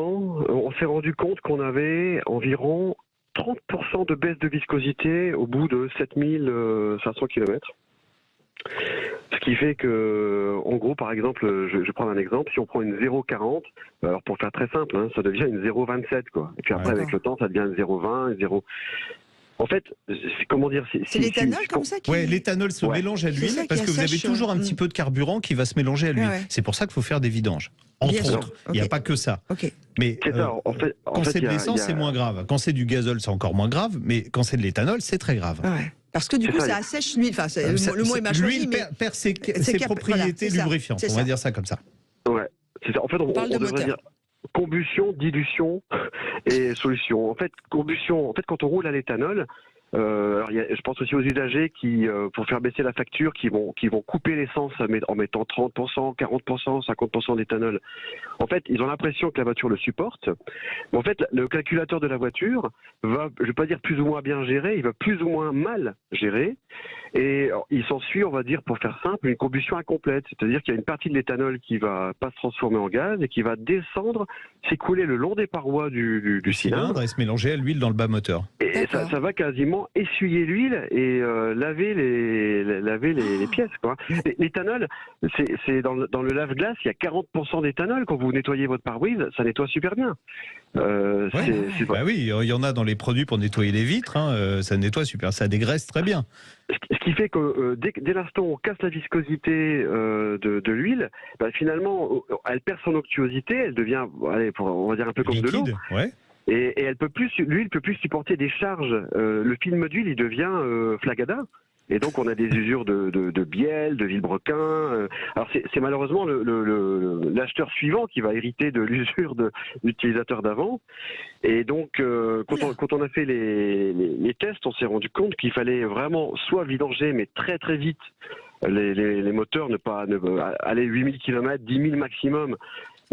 G: on s'est rendu compte qu'on avait environ 30% de baisse de viscosité au bout de 7500 km. Ce qui fait que, en gros, par exemple, je prends un exemple, si on prend une 0,40, alors pour faire très simple, ça devient une 0,27, quoi. Et puis après, avec le temps, ça devient une 0,20, 0... En fait, comment dire,
C: c'est l'éthanol comme ça qui...
D: Ouais, l'éthanol se mélange à l'huile parce que vous avez toujours un petit peu de carburant qui va se mélanger à l'huile. Ouais. C'est pour ça qu'il faut faire des vidanges. Entre autres, il n'y a pas que ça. Mais quand c'est de l'essence, c'est moins grave. Quand c'est du gazole, c'est encore moins grave. Mais quand c'est de l'éthanol, c'est très grave.
C: Ouais. Parce que du coup, ça assèche l'huile. Enfin, le mot est mal choisi.
D: L'huile perd ses propriétés lubrifiantes. On va dire ça comme ça.
G: Ouais. C'est ça. En fait, on devrait dire combustion, dilution et solution. En fait, combustion. En fait, quand on roule à l'éthanol, alors je pense aussi aux usagers qui, pour faire baisser la facture, qui vont couper l'essence en mettant 30%, 40%, 50% d'éthanol. En fait, ils ont l'impression que la voiture le supporte. Mais en fait, le calculateur de la voiture va, je ne vais pas dire plus ou moins bien gérer, il va plus ou moins mal gérer. Et il s'ensuit, on va dire, pour faire simple, une combustion incomplète. C'est-à-dire qu'il y a une partie de l'éthanol qui va pas se transformer en gaz et qui va descendre, s'écouler le long des parois du cylindre
D: et se mélanger à l'huile dans le bas moteur.
G: Et ça va quasiment essuyer l'huile et laver les pièces, quoi. L'éthanol, c'est dans le lave-glace, il y a 40% d'éthanol. Quand vous nettoyez votre pare-brise, ça nettoie super bien.
D: Bah oui, il y en a dans les produits pour nettoyer les vitres, ça nettoie super, ça dégraisse très bien.
G: Ce qui fait que dès l'instant où on casse la viscosité de l'huile, finalement, elle perd son onctuosité, elle devient, on va dire un peu comme
D: liquide,
G: de l'eau.
D: Ouais.
G: Et l'huile peut plus supporter des charges. Le film d'huile, il devient flagada. Et donc on a des usures de bielle, de vilebrequin. Alors c'est malheureusement l'acheteur suivant qui va hériter de l'usure de l'utilisateur d'avant. Et donc quand on a fait les tests, on s'est rendu compte qu'il fallait vraiment soit vidanger mais très très vite les moteurs, ne pas aller 8000 km, 10 000 maximum.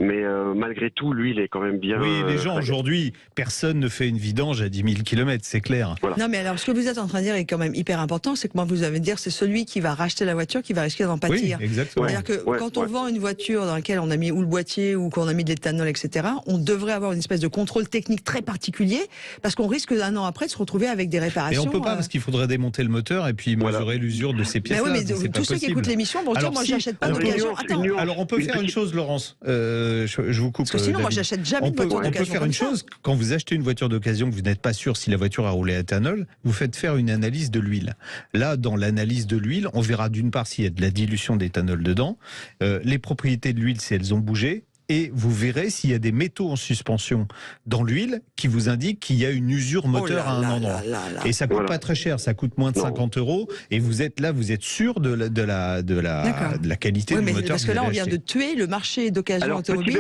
G: Mais malgré tout, l'huile est quand même bien...
D: Oui, les gens aujourd'hui, personne ne fait une vidange à 10 000 km, c'est clair.
C: Voilà. Non, mais alors, ce que vous êtes en train de dire est quand même hyper important, c'est que moi, vous avez dit, c'est celui qui va racheter la voiture qui va risquer d'en pâtir.
D: Oui, exactement.
C: C'est-à-dire que quand on vend une voiture dans laquelle on a mis ou le boîtier ou qu'on a mis de l'éthanol, etc., on devrait avoir une espèce de contrôle technique très particulier, parce qu'on risque d'un an après de se retrouver avec des réparations.
D: Et on peut pas, parce qu'il faudrait démonter le moteur et puis mesurer l'usure de ces pièces-là.
C: Mais oui, mais tous ceux qui écoutent l'émission vont dire, moi, j'achète pas d'occasion.
D: Alors, on peut faire une chose, Laurence. Je vous coupe.
C: Parce que sinon, moi, j'achète jamais de voiture d'occasion.
D: On peut faire une chose, quand vous achetez une voiture d'occasion, que vous n'êtes pas sûr si la voiture a roulé à éthanol, vous faites faire une analyse de l'huile. Là, dans l'analyse de l'huile, on verra d'une part s'il y a de la dilution d'éthanol dedans, les propriétés de l'huile si elles ont bougé, et vous verrez s'il y a des métaux en suspension dans l'huile qui vous indiquent qu'il y a une usure moteur à un endroit. Et ça coûte pas très cher, ça coûte moins de 50 €, et vous êtes sûr de la qualité du moteur.
C: Parce que là, on vient de tuer le marché d'occasion automobile.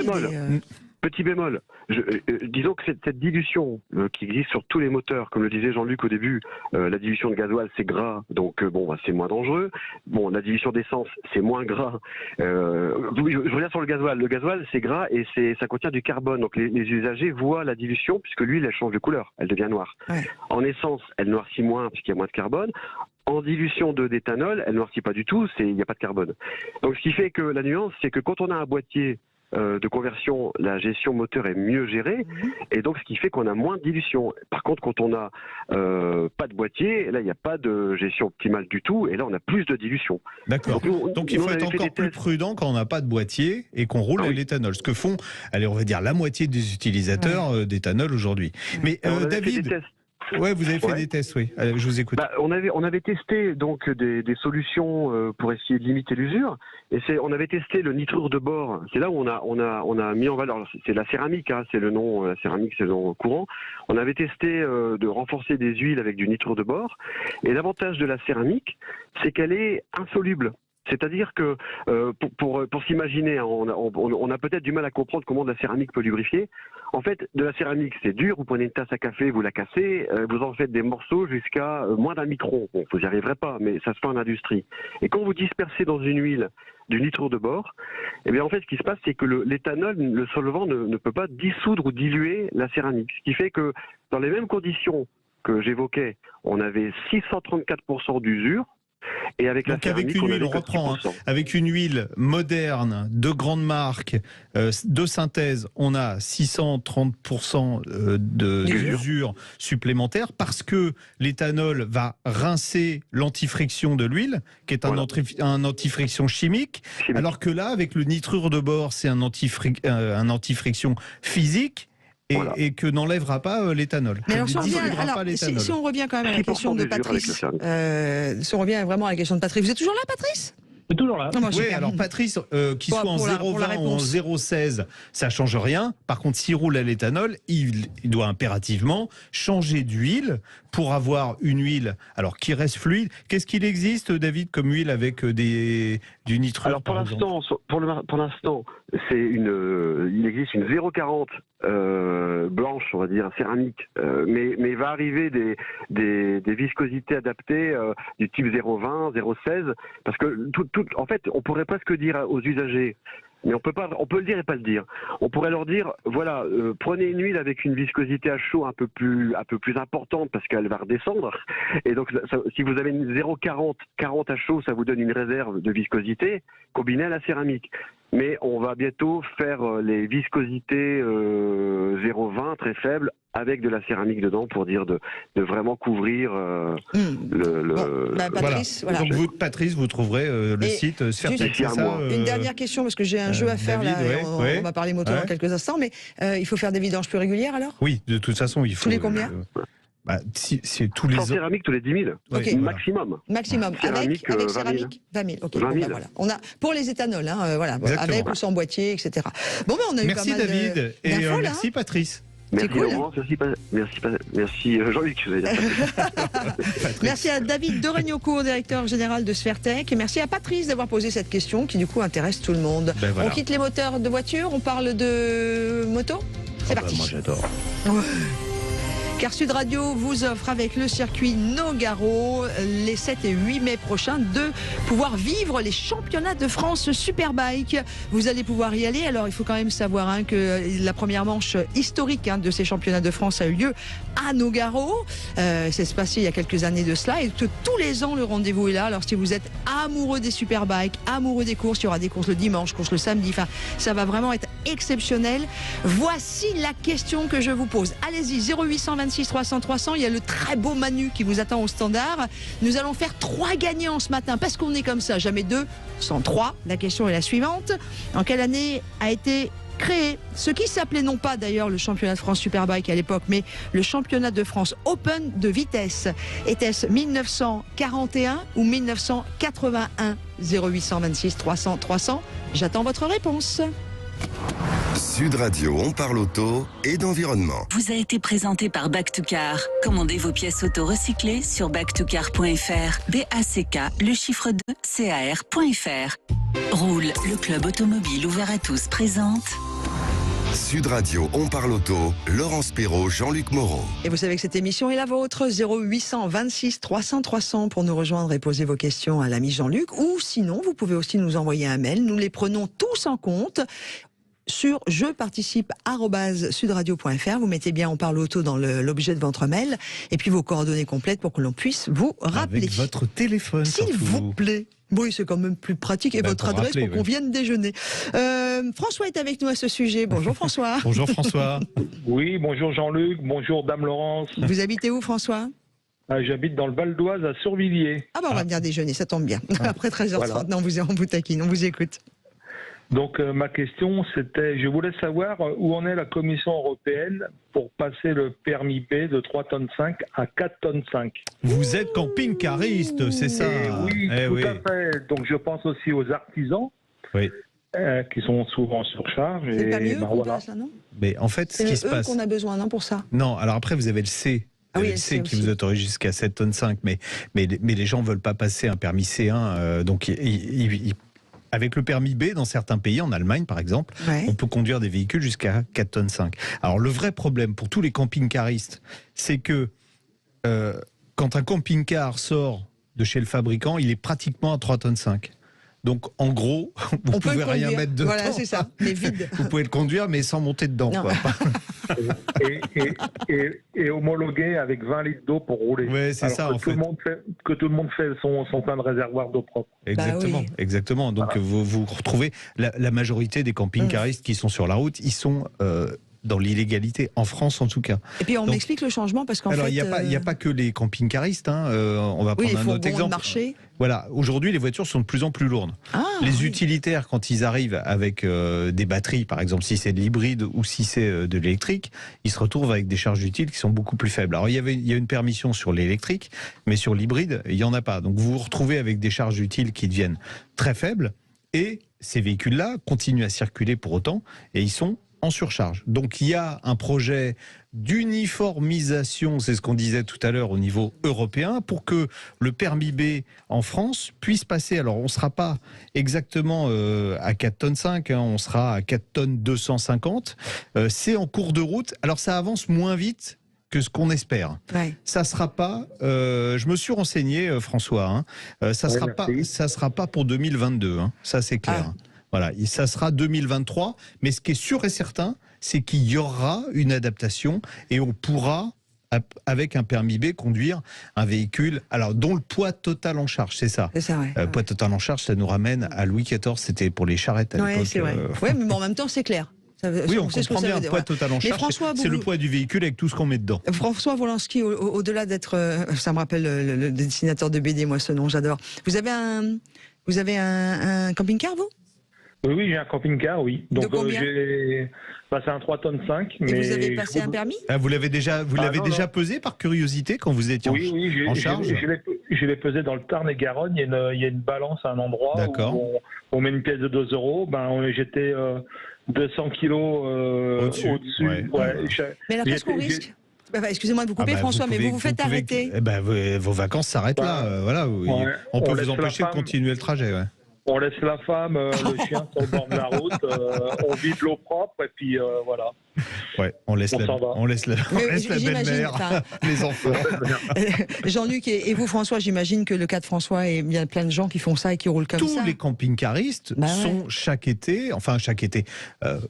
G: Petit bémol, disons que cette dilution qui existe sur tous les moteurs, comme le disait Jean-Luc au début, la dilution de gasoil c'est gras, donc c'est moins dangereux. Bon, la dilution d'essence c'est moins gras. Je reviens sur le gasoil c'est gras et ça contient du carbone, donc les usagers voient la dilution puisque l'huile elle change de couleur, elle devient noire. Ouais. En essence, elle noircit moins puisqu'il y a moins de carbone. En dilution d'éthanol, elle noircit pas du tout, il n'y a pas de carbone. Donc ce qui fait que la nuance, c'est que quand on a un boîtier de conversion, la gestion moteur est mieux gérée, et donc ce qui fait qu'on a moins de dilution. Par contre, quand on n'a pas de boîtier, là il n'y a pas de gestion optimale du tout, et là on a plus de dilution.
D: D'accord. Donc il faut être encore plus prudent quand on n'a pas de boîtier et qu'on roule à l'éthanol. Ce que font, on va dire la moitié des utilisateurs d'éthanol aujourd'hui. Mais David. Ouais, vous avez fait des tests, oui. Allez, je vous écoute.
G: On avait testé donc des solutions pour essayer de limiter l'usure. Et on avait testé le nitrure de bore. C'est là où on a mis en valeur. Alors, c'est la céramique, c'est le nom. La céramique, c'est le nom courant. On avait testé de renforcer des huiles avec du nitrure de bore. Et l'avantage de la céramique, c'est qu'elle est insoluble. C'est-à-dire que, pour s'imaginer, on a peut-être du mal à comprendre comment de la céramique peut lubrifier. En fait, de la céramique, c'est dur. Vous prenez une tasse à café, vous la cassez, vous en faites des morceaux jusqu'à moins d'un micron. Bon, vous n'y arriverez pas, mais ça se fait en industrie. Et quand vous dispersez dans une huile du nitrure de bore, eh bien en fait, ce qui se passe, c'est que l'éthanol, le solvant, ne peut pas dissoudre ou diluer la céramique. Ce qui fait que, dans les mêmes conditions que j'évoquais, on avait 634% d'usure. Et avec la céramique,
D: une huile, on reprend, avec une huile moderne, de grande marque, de synthèse, on a 630% d'usure supplémentaire parce que l'éthanol va rincer l'antifriction de l'huile, qui est un antifriction chimique, alors que là, avec le nitrure de bore, c'est un antifriction physique. Et que n'enlèvera pas l'éthanol.
C: Mais alors, si on revient quand même à la question de Patrice, si on revient vraiment à la question de Patrice, vous êtes toujours là, Patrice ?
F: Toujours là.
D: Oui, alors Patrice, qu'il soit en 0,20 ou en 0,16, ça change rien. Par contre, s'il roule à l'éthanol, il doit impérativement changer d'huile pour avoir une huile qui reste fluide. Qu'est-ce qu'il existe, David, comme huile avec du nitrure?
G: Alors pour l'instant, il existe une 0,40 blanche, on va dire, céramique, mais va arriver des viscosités adaptées du type 0,20, 0,16, parce que en fait, on pourrait presque dire aux usagers, mais on peut le dire et pas le dire. On pourrait leur dire, voilà, prenez une huile avec une viscosité à chaud un peu plus importante parce qu'elle va redescendre. Et donc, si vous avez une 0,40 à chaud, ça vous donne une réserve de viscosité combinée à la céramique. Mais on va bientôt faire les viscosités 0,20 très faibles avec de la céramique dedans pour dire de vraiment couvrir
C: Patrice, voilà.
D: Donc vous, Patrice, vous trouverez le site Sfertech, c'est ça
C: Une dernière question, parce que j'ai un jeu à faire,
D: David,
C: là, on va parler moto dans quelques instants, mais il faut faire des vidanges plus régulières alors ?
D: Oui, de toute façon, il faut...
C: Tous les combien
D: c'est tous les ans.
G: Sans céramique, tous les 10 000.
C: Okay.
G: Maximum.
C: Avec céramique, 20 000. Okay, 20 000. Voilà. On a, pour les éthanols, avec ou sans boîtier, etc. Bon, on a eu
D: merci
C: pas mal
D: David, et merci Patrice.
G: Merci
C: cool,
G: Laurent, merci Jean-Luc.
C: Merci à David Deregnocourt, directeur général de Sfertech, et merci à Patrice d'avoir posé cette question qui du coup intéresse tout le monde. On quitte les moteurs de voiture, on parle de moto. C'est parti.
D: Moi j'adore.
C: Car Sud Radio vous offre avec le circuit Nogaro les 7 et 8 mai prochains de pouvoir vivre les championnats de France Superbike. Vous allez pouvoir y aller. Alors il faut quand même savoir que la première manche historique de ces championnats de France a eu lieu à Nogaro. C'est se passé il y a quelques années de cela et que tous les ans le rendez-vous est là. Alors si vous êtes amoureux des Superbikes, amoureux des courses, il y aura des courses le dimanche, courses le samedi. Enfin, ça va vraiment être exceptionnel. Voici la question que je vous pose. Allez-y, 0826 300 300. Il y a le très beau Manu qui vous attend au standard. Nous allons faire 3 gagnants ce matin parce qu'on est comme ça, jamais 2 sans 3. La question est la suivante. En quelle année a été créé ce qui s'appelait non pas d'ailleurs le championnat de France Superbike à l'époque, mais le championnat de France Open de vitesse? Était-ce 1941 ou 1981? 0826 300 300. J'attends votre réponse.
B: Sud Radio, on parle auto et d'environnement.
A: Vous a été présenté par Back to Car. Commandez vos pièces auto recyclées sur backtocar.fr. BACK, le chiffre 2, CAR.fr. Roule, le club automobile ouvert à tous présente.
B: Sud Radio, on parle auto, Laurence Perrault, Jean-Luc Moreau.
C: Et vous savez que cette émission est la vôtre, 0826 300 300 pour nous rejoindre et poser vos questions à l'ami Jean-Luc. Ou sinon, vous pouvez aussi nous envoyer un mail. Nous les prenons tous en compte sur jeparticipe@sudradio.fr. Vous mettez bien on parle auto dans l'objet de votre mail et puis vos coordonnées complètes pour que l'on puisse vous rappeler.
D: Avec votre téléphone.
C: S'il vous plaît. Oui, c'est quand même plus pratique. Et votre adresse pour qu'on vienne déjeuner. François est avec nous à ce sujet. Bonjour François.
D: Bonjour François.
H: Oui, bonjour Jean-Luc, bonjour Dame Laurence.
C: Vous habitez où François?
H: J'habite dans le Val d'Oise à Survilliers.
C: Ah on va venir déjeuner, ça tombe bien. Après 13h30,
H: voilà.
C: Non, on vous taquine, on vous écoute.
H: Donc ma question c'était, je voulais savoir où en est la Commission européenne pour passer le permis B de 3,5 tonnes à 4,5 tonnes.
D: Vous êtes camping-cariste, c'est ça?
H: Oui, tout à fait. Donc je pense aussi aux artisans.
D: Oui.
H: Qui sont souvent en surcharge.
C: C'est pas mieux qu'on
H: voilà.
C: passe là, non?
D: Mais en fait, ce qui se passe...
C: qu'on a besoin, non, pour ça?
D: Non, alors après, vous avez le C. Le C qui vous autorise jusqu'à 7,5 tonnes, mais les gens ne veulent pas passer un permis C1, donc avec le permis B, dans certains pays, en Allemagne par exemple, on peut conduire des véhicules jusqu'à 4,5 tonnes. Alors le vrai problème pour tous les camping-caristes, c'est que quand un camping-car sort de chez le fabricant, il est pratiquement à 3,5 tonnes. Donc en gros, vous ne pouvez rien mettre dedans.
C: Voilà, c'est ça, mais vide.
D: Vous pouvez le conduire, mais sans monter dedans. Quoi.
H: Et homologué avec 20 litres d'eau pour rouler.
D: Oui, c'est ça, en fait.
H: Que tout le monde fait son plein de réservoirs d'eau propre.
D: Exactement, exactement. Donc vous retrouvez la majorité des camping-caristes qui sont sur la route, ils sont... dans l'illégalité, en France en tout cas.
C: Et puis on m'explique le changement parce qu'en fait...
D: Alors il n'y a pas que les camping-caristes, on va prendre un autre exemple.
C: Marché.
D: Voilà, aujourd'hui les voitures sont de plus en plus lourdes. Les utilitaires, quand ils arrivent avec des batteries, par exemple si c'est de l'hybride ou si c'est de l'électrique, ils se retrouvent avec des charges utiles qui sont beaucoup plus faibles. Alors il y a une permission sur l'électrique, mais sur l'hybride, il n'y en a pas. Donc vous vous retrouvez avec des charges utiles qui deviennent très faibles et ces véhicules-là continuent à circuler pour autant et ils sont en surcharge. Donc il y a un projet d'uniformisation, c'est ce qu'on disait tout à l'heure au niveau européen, pour que le permis B en France puisse passer. Alors on ne sera pas exactement à 4,5 tonnes, on sera à 4 tonnes 250. C'est en cours de route. Alors ça avance moins vite que ce qu'on espère. Ça sera pas. Je me suis renseigné, François. Ça sera pas pour 2022. Ça c'est clair. Voilà, et ça sera 2023, mais ce qui est sûr et certain, c'est qu'il y aura une adaptation et on pourra, avec un permis B, conduire un véhicule dont le poids total en charge, c'est ça.
C: C'est ça,
D: poids total en charge, ça nous ramène à Louis XIV, c'était pour les charrettes à l'époque.
C: C'est vrai. Ouais, mais en même temps, c'est clair.
D: Oui, on comprend bien, poids total en charge, c'est le poids du véhicule avec tout ce qu'on met dedans.
C: François Wolanski, au-delà d'être, ça me rappelle le dessinateur de BD, moi ce nom, j'adore. Vous avez un camping-car, vous?
H: Oui, j'ai un camping-car, oui. Donc j'ai passé un 3,5 tonnes.
C: Et vous avez passé un permis?
D: Vous l'avez déjà pesé par curiosité quand vous étiez en charge?
H: Je l'ai pesé dans le Tarn-et-Garonne. Il y a une balance à un endroit où on met une pièce de 2 €. J'étais 200 kilos au-dessus.
C: Mais alors qu'est-ce qu'on risque? Excusez-moi de vous couper, François, mais vous faites arrêter.
D: Vos vacances s'arrêtent là. Voilà, on peut vous empêcher de continuer le trajet.
H: On laisse la femme, le chien sur le bord de la route, on vide l'eau propre et puis voilà.
D: Ouais, on laisse la belle-mère, les enfants.
C: Jean-Luc et vous, François, j'imagine que le cas de François, il y a plein de gens qui font ça et qui roulent comme ça.
D: Tous les camping-caristes sont chaque été,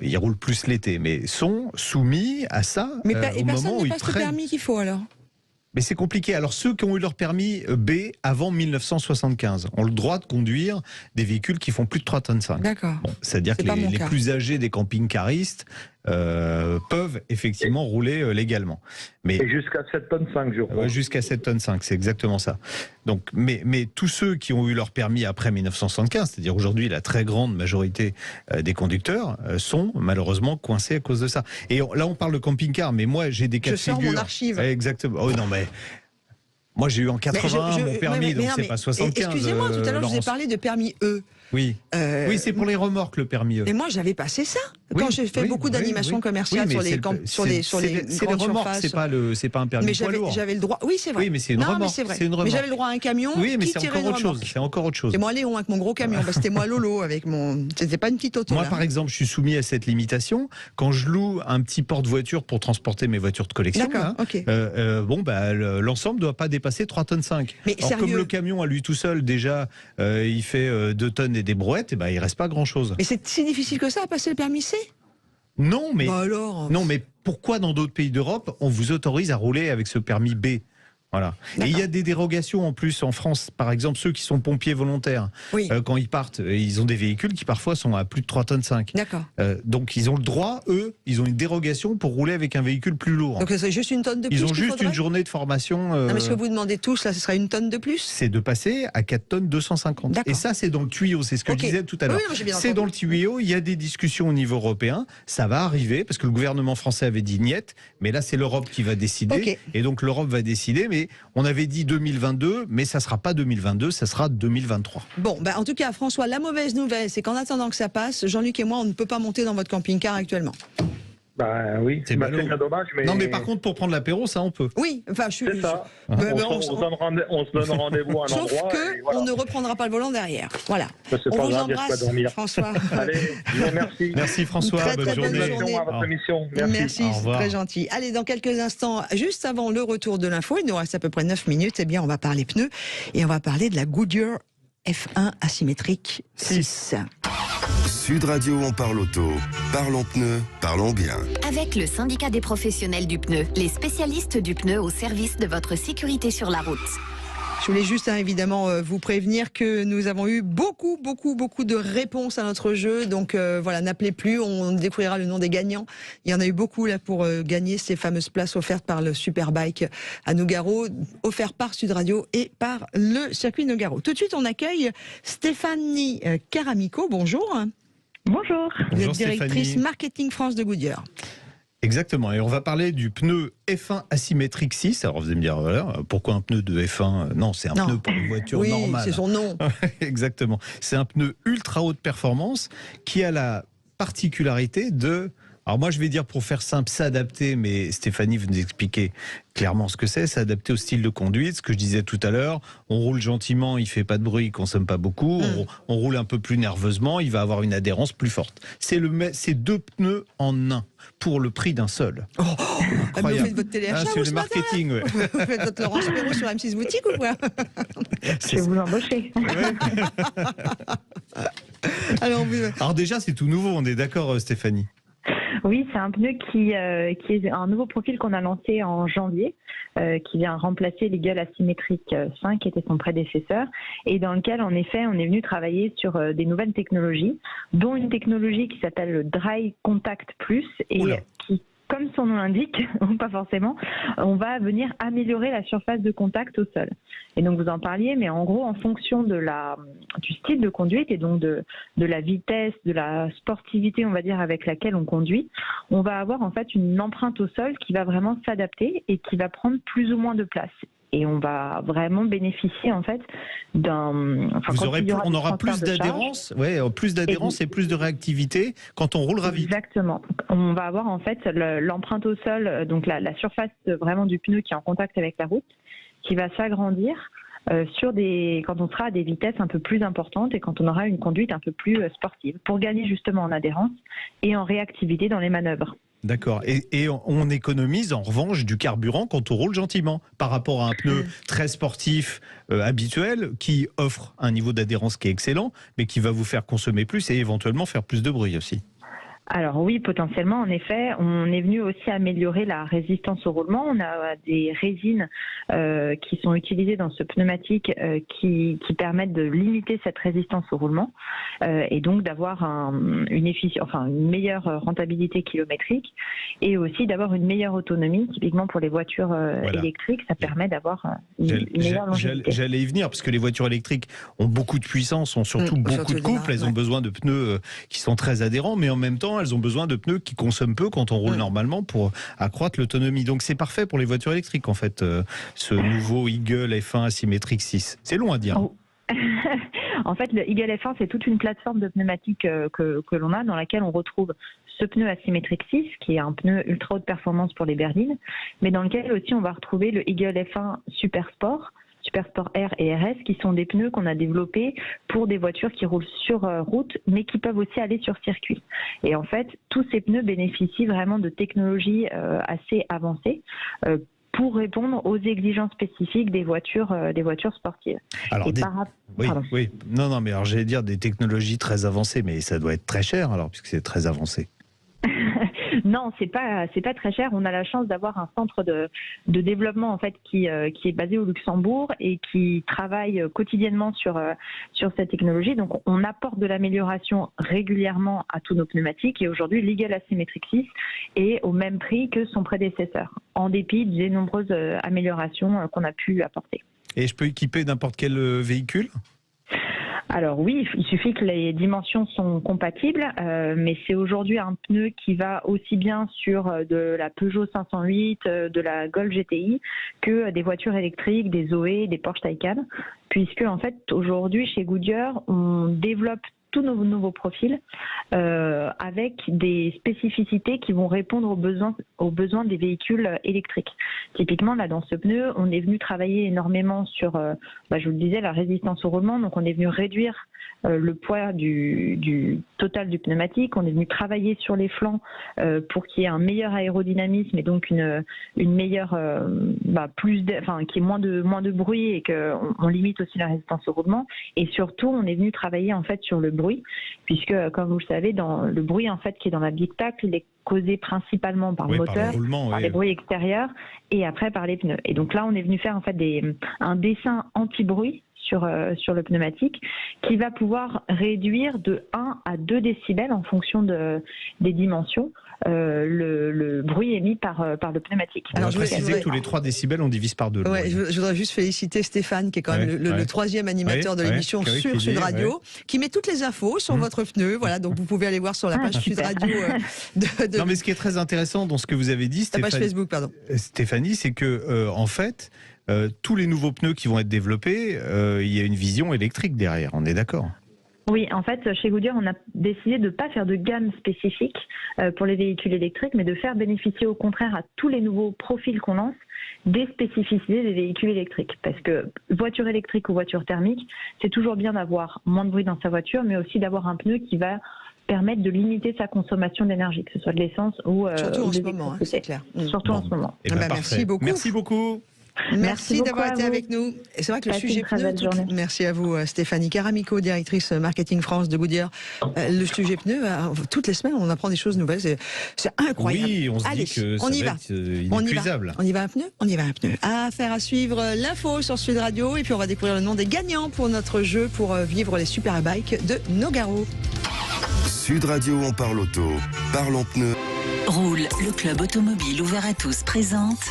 D: ils roulent plus l'été, mais sont soumis à ça.
C: Mais personne n'a pas ce permis qu'il faut alors.
D: Mais c'est compliqué. Alors ceux qui ont eu leur permis B avant 1975 ont le droit de conduire des véhicules qui font plus de 3,5 tonnes.
C: D'accord.
D: Bon, c'est-à-dire que les plus âgés des camping-caristes peuvent effectivement rouler légalement.
H: Et jusqu'à 7,5 tonnes, je crois.
D: Jusqu'à 7,5 tonnes, c'est exactement ça. Donc, mais tous ceux qui ont eu leur permis après 1975, c'est-à-dire aujourd'hui la très grande majorité des conducteurs, sont malheureusement coincés à cause de ça. Et là, on parle de camping-car, mais moi, j'ai des cas de figure.
C: Je sors mon archive.
D: Exactement. Oh non, mais... Moi, j'ai eu en 81 mon permis, donc c'est pas 75.
C: Excusez-moi, tout à l'heure, je vous ai parlé de permis E.
D: Oui, c'est pour les remorques, le permis E.
C: Et moi, j'avais passé ça. Quand j'ai fait beaucoup d'animations commerciales sur les grandes surfaces.
D: C'est pas un permis poids lourd.
C: J'avais le droit. Oui, c'est vrai.
D: Oui, mais c'est une remorque.
C: Mais j'avais le droit à un camion.
D: Oui, mais c'est encore autre chose. C'est encore autre chose.
C: C'est moi Léon avec mon gros camion. C'était moi Lolo avec mon. C'était pas une petite auto.
D: Moi, par exemple, je suis soumis à cette limitation quand je loue un petit porte-voiture pour transporter mes voitures de collection.
C: D'accord. Ok.
D: L'ensemble doit pas dépasser 3,5 tonnes.
C: Mais
D: alors, comme le camion à lui tout seul déjà, il fait 2 tonnes et des brouettes, et il reste pas grand-chose.
C: Mais c'est si difficile que ça à passer le permis C ?
D: Non, mais
C: non,
D: mais pourquoi dans d'autres pays d'Europe on vous autorise à rouler avec ce permis B ? Voilà. Et il y a des dérogations en plus en France, par exemple ceux qui sont pompiers volontaires, quand ils partent, ils ont des véhicules qui parfois sont à plus de 3,5 tonnes.
C: D'accord.
D: Donc ils ont le droit, eux, ils ont une dérogation pour rouler avec un véhicule plus lourd.
C: Donc c'est juste une tonne de plus.
D: Ils ont juste une journée de formation.
C: Non, mais ce que vous demandez tous, là, ce sera une tonne de plus ?
D: C'est de passer à 4 tonnes 250. Et ça, c'est dans le tuyau, c'est ce que je disais tout à l'heure. C'est dans le tuyau, il y a des discussions au niveau européen, ça va arriver, parce que le gouvernement français avait dit niet, mais là c'est l'Europe qui va décider, et donc l'Europe va décider, mais on avait dit 2022, mais ça ne sera pas 2022, ça sera 2023.
C: Bon, en tout cas, François, la mauvaise nouvelle, c'est qu'en attendant que ça passe, Jean-Luc et moi, on ne peut pas monter dans votre camping-car actuellement.
H: Oui, c'est bien dommage. Mais...
D: Non, mais par contre, pour prendre l'apéro, ça, on peut.
C: Oui, enfin,
H: c'est ça. On se donne rendez-vous à un endroit.
C: Sauf qu'on ne reprendra pas le volant derrière. Voilà. On vous embrasse, François.
H: Allez, je vous remercie.
D: Merci, François.
C: Bonne journée
H: à votre émission.
C: Merci, c'est très gentil. Allez, dans quelques instants, juste avant le retour de l'info, il nous reste à peu près 9 minutes, on va parler pneus et on va parler de la Goodyear F1 asymétrique 6.
B: Sud Radio, on parle auto. Parlons pneus, parlons bien.
A: Avec le syndicat des professionnels du pneu, les spécialistes du pneu au service de votre sécurité sur la route.
C: Je voulais juste évidemment vous prévenir que nous avons eu beaucoup de réponses à notre jeu. Donc voilà, n'appelez plus, on découvrira le nom des gagnants. Il y en a eu beaucoup là pour gagner ces fameuses places offertes par le Superbike à Nogaro, offertes par Sud Radio et par le circuit Nogaro. Tout de suite, on accueille Stéphanie Caramico. Bonjour.
I: Bonjour.
C: Vous êtes directrice marketing France de Goodyear.
D: Exactement, et on va parler du pneu F1 asymétrique 6. Alors vous allez me dire, voilà, pourquoi un pneu de F1 ? Non, c'est un pneu pour une voiture normale.
C: Oui, c'est son nom.
D: Exactement. C'est un pneu ultra haute performance qui a la particularité de... Alors moi je vais dire pour faire simple, s'adapter, mais Stéphanie va nous expliquer clairement ce que c'est, s'adapter au style de conduite, ce que je disais tout à l'heure, on roule gentiment, il fait pas de bruit, il consomme pas beaucoup, on roule un peu plus nerveusement, il va avoir une adhérence plus forte. C'est 2 pneus en un, pour le prix d'un seul.
C: Vous faites votre téléachat
D: c'est le marketing,
C: ouais. Vous faites votre Laurence Perrault sur M6 Boutique ou quoi ?
I: Je vais vous embaucher.
C: Alors
D: déjà c'est tout nouveau, on est d'accord Stéphanie ?
I: Oui, c'est un pneu qui est un nouveau profil qu'on a lancé en janvier, qui vient remplacer l'Eagle Asymétrique 5, qui était son prédécesseur, et dans lequel, en effet, on est venu travailler sur des nouvelles technologies, dont une technologie qui s'appelle le Dry Contact Plus, et qui, comme son nom l'indique, ou pas forcément, on va venir améliorer la surface de contact au sol. Et donc vous en parliez, mais en gros, en fonction du style de conduite et donc de la vitesse, de la sportivité, on va dire, avec laquelle on conduit, on va avoir en fait une empreinte au sol qui va vraiment s'adapter et qui va prendre plus ou moins de place. Et on va vraiment bénéficier en fait
D: on aura plus d'adhérence, et plus de réactivité quand on roulera vite.
I: Exactement. On va avoir en fait l'empreinte au sol, donc la surface vraiment du pneu qui est en contact avec la route, qui va s'agrandir quand on sera à des vitesses un peu plus importantes et quand on aura une conduite un peu plus sportive, pour gagner justement en adhérence et en réactivité dans les manœuvres.
D: D'accord. Et on économise en revanche du carburant quand on roule gentiment par rapport à un pneu très sportif habituel qui offre un niveau d'adhérence qui est excellent, mais qui va vous faire consommer plus et éventuellement faire plus de bruit aussi.
I: Alors oui, potentiellement, en effet, on est venu aussi améliorer la résistance au roulement. On a des résines qui sont utilisées dans ce pneumatique qui permettent de limiter cette résistance au roulement et donc d'avoir une meilleure rentabilité kilométrique et aussi d'avoir une meilleure autonomie. Typiquement pour les voitures électriques, ça permet d'avoir une meilleure longévité.
D: J'allais y venir parce que les voitures électriques ont beaucoup de puissance, ont surtout beaucoup de couple. Elles ont besoin de pneus qui sont très adhérents, mais en même temps, elles ont besoin de pneus qui consomment peu quand on roule normalement pour accroître l'autonomie. Donc c'est parfait pour les voitures électriques en fait, ce nouveau Eagle F1 Asymetric 6. C'est long à dire.
I: Oh. En fait, le Eagle F1, c'est toute une plateforme de pneumatiques que l'on a, dans laquelle on retrouve ce pneu Asymetric 6, qui est un pneu ultra haute performance pour les berlines, mais dans lequel aussi on va retrouver le Eagle F1 Super Sport R et RS, qui sont des pneus qu'on a développés pour des voitures qui roulent sur route, mais qui peuvent aussi aller sur circuit. Et en fait, tous ces pneus bénéficient vraiment de technologies assez avancées pour répondre aux exigences spécifiques des voitures sportives.
D: Alors, mais alors j'allais dire des technologies très avancées, mais ça doit être très cher alors, puisque c'est très avancé.
I: Non, c'est pas très cher. On a la chance d'avoir un centre de développement en fait qui est basé au Luxembourg et qui travaille quotidiennement sur cette technologie. Donc on apporte de l'amélioration régulièrement à tous nos pneumatiques et aujourd'hui l'Eagle Asymetric 6 est au même prix que son prédécesseur, en dépit des nombreuses améliorations qu'on a pu apporter.
D: Et je peux équiper n'importe quel véhicule ?
I: Alors oui, il suffit que les dimensions sont compatibles, mais c'est aujourd'hui un pneu qui va aussi bien sur de la Peugeot 508, de la Golf GTI, que des voitures électriques, des Zoé, des Porsche Taycan, puisque en fait aujourd'hui chez Goodyear, on développe tous nos nouveaux profils avec des spécificités qui vont répondre aux besoins des véhicules électriques. Typiquement, là, dans ce pneu, on est venu travailler énormément sur, je vous le disais, la résistance au roulement. Donc, on est venu réduire le poids du total du pneumatique. On est venu travailler sur les flancs pour qu'il y ait un meilleur aérodynamisme et donc une meilleure, qu'il y ait moins de bruit et qu'on limite aussi la résistance au roulement. Et surtout, on est venu travailler en fait sur le bruit, puisque comme vous le savez, dans le bruit en fait qui est dans l'habitacle, il est causé principalement par le moteur, par les bruits extérieurs et après par les pneus. Et donc là, on est venu faire en fait un dessin anti-bruit sur le pneumatique qui va pouvoir réduire de 1 à 2 décibels en fonction des dimensions le bruit émis par le pneumatique.
D: Alors je préciser que tous les 3 décibels on divise par 2.
C: Ouais, je voudrais juste féliciter Stéphane qui est quand même le 3e animateur de l'émission sur Sud Radio qui met toutes les infos sur votre pneu. Voilà, donc vous pouvez aller voir sur la page Sud Radio.
D: Non, mais ce qui est très intéressant dans ce que vous avez dit,
C: page Facebook, pardon.
D: Stéphanie, c'est que en fait, tous les nouveaux pneus qui vont être développés, il y a une vision électrique derrière. On est d'accord ?
I: Oui, en fait, chez Goodyear, on a décidé de ne pas faire de gamme spécifique pour les véhicules électriques, mais de faire bénéficier au contraire à tous les nouveaux profils qu'on lance des spécificités des véhicules électriques. Parce que voiture électrique ou voiture thermique, c'est toujours bien d'avoir moins de bruit dans sa voiture, mais aussi d'avoir un pneu qui va permettre de limiter sa consommation d'énergie, que ce soit de l'essence ou
C: surtout en ce moment, c'est clair.
I: Surtout en ce moment.
C: Merci beaucoup.
D: Merci beaucoup.
C: Merci d'avoir été avec nous. Et c'est vrai que le sujet pneu. Merci à vous, Stéphanie Caramico, directrice marketing France de Goodyear. Le sujet pneu, toutes les semaines, on apprend des choses nouvelles. C'est incroyable.
D: Oui, on se dit que ça va être inépuisable.
C: On y va un pneu. Affaire à suivre l'info sur Sud Radio. Et puis on va découvrir le nom des gagnants pour notre jeu pour vivre les Superbikes de Nogaro.
B: Sud Radio, on parle auto. Parlons pneus.
A: Roule, le club automobile ouvert à tous présente.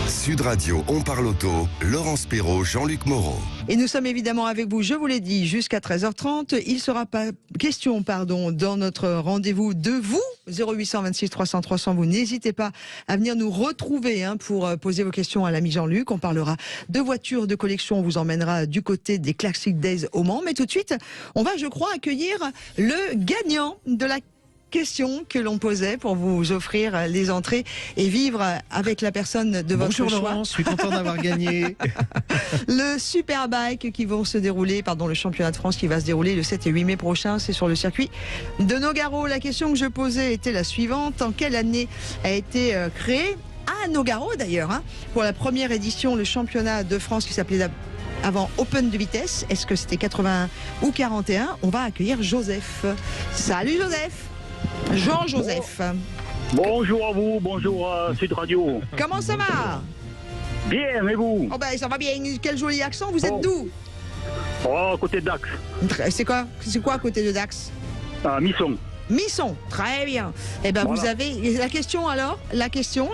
B: Sud Radio, on parle auto, Laurence Perrault, Jean-Luc Moreau.
C: Et nous sommes évidemment avec vous, je vous l'ai dit, jusqu'à 13h30. Il sera pas question, dans notre rendez-vous de vous, 0826 300 300. Vous n'hésitez pas à venir nous retrouver pour poser vos questions à l'ami Jean-Luc. On parlera de voitures de collection, on vous emmènera du côté des Classic Days au Mans. Mais tout de suite, on va, je crois, accueillir le gagnant de la question que l'on posait pour vous offrir les entrées et vivre avec la personne de votre choix.
D: Bonjour Laurent, je suis content d'avoir gagné.
C: Le Superbike qui vont se dérouler, le championnat de France qui va se dérouler le 7 et 8 mai prochain, c'est sur le circuit de Nogaro. La question que je posais était la suivante: en quelle année a été créé, à Nogaro d'ailleurs, pour la première édition, le championnat de France qui s'appelait avant Open de vitesse? Est-ce que c'était 81 ou 41? On va accueillir Joseph. Salut Joseph. Jean-Joseph.
J: Bonjour à vous, bonjour à Sud Radio.
C: Comment ça va?
J: Bien, et vous?
C: Oh ben ça va bien, quel joli accent, vous êtes d'où?
J: Oh, à côté de Dax.
C: C'est quoi à côté de Dax?
J: Misson.
C: Misson, très bien. Eh ben voilà. Vous avez la question alors? La question.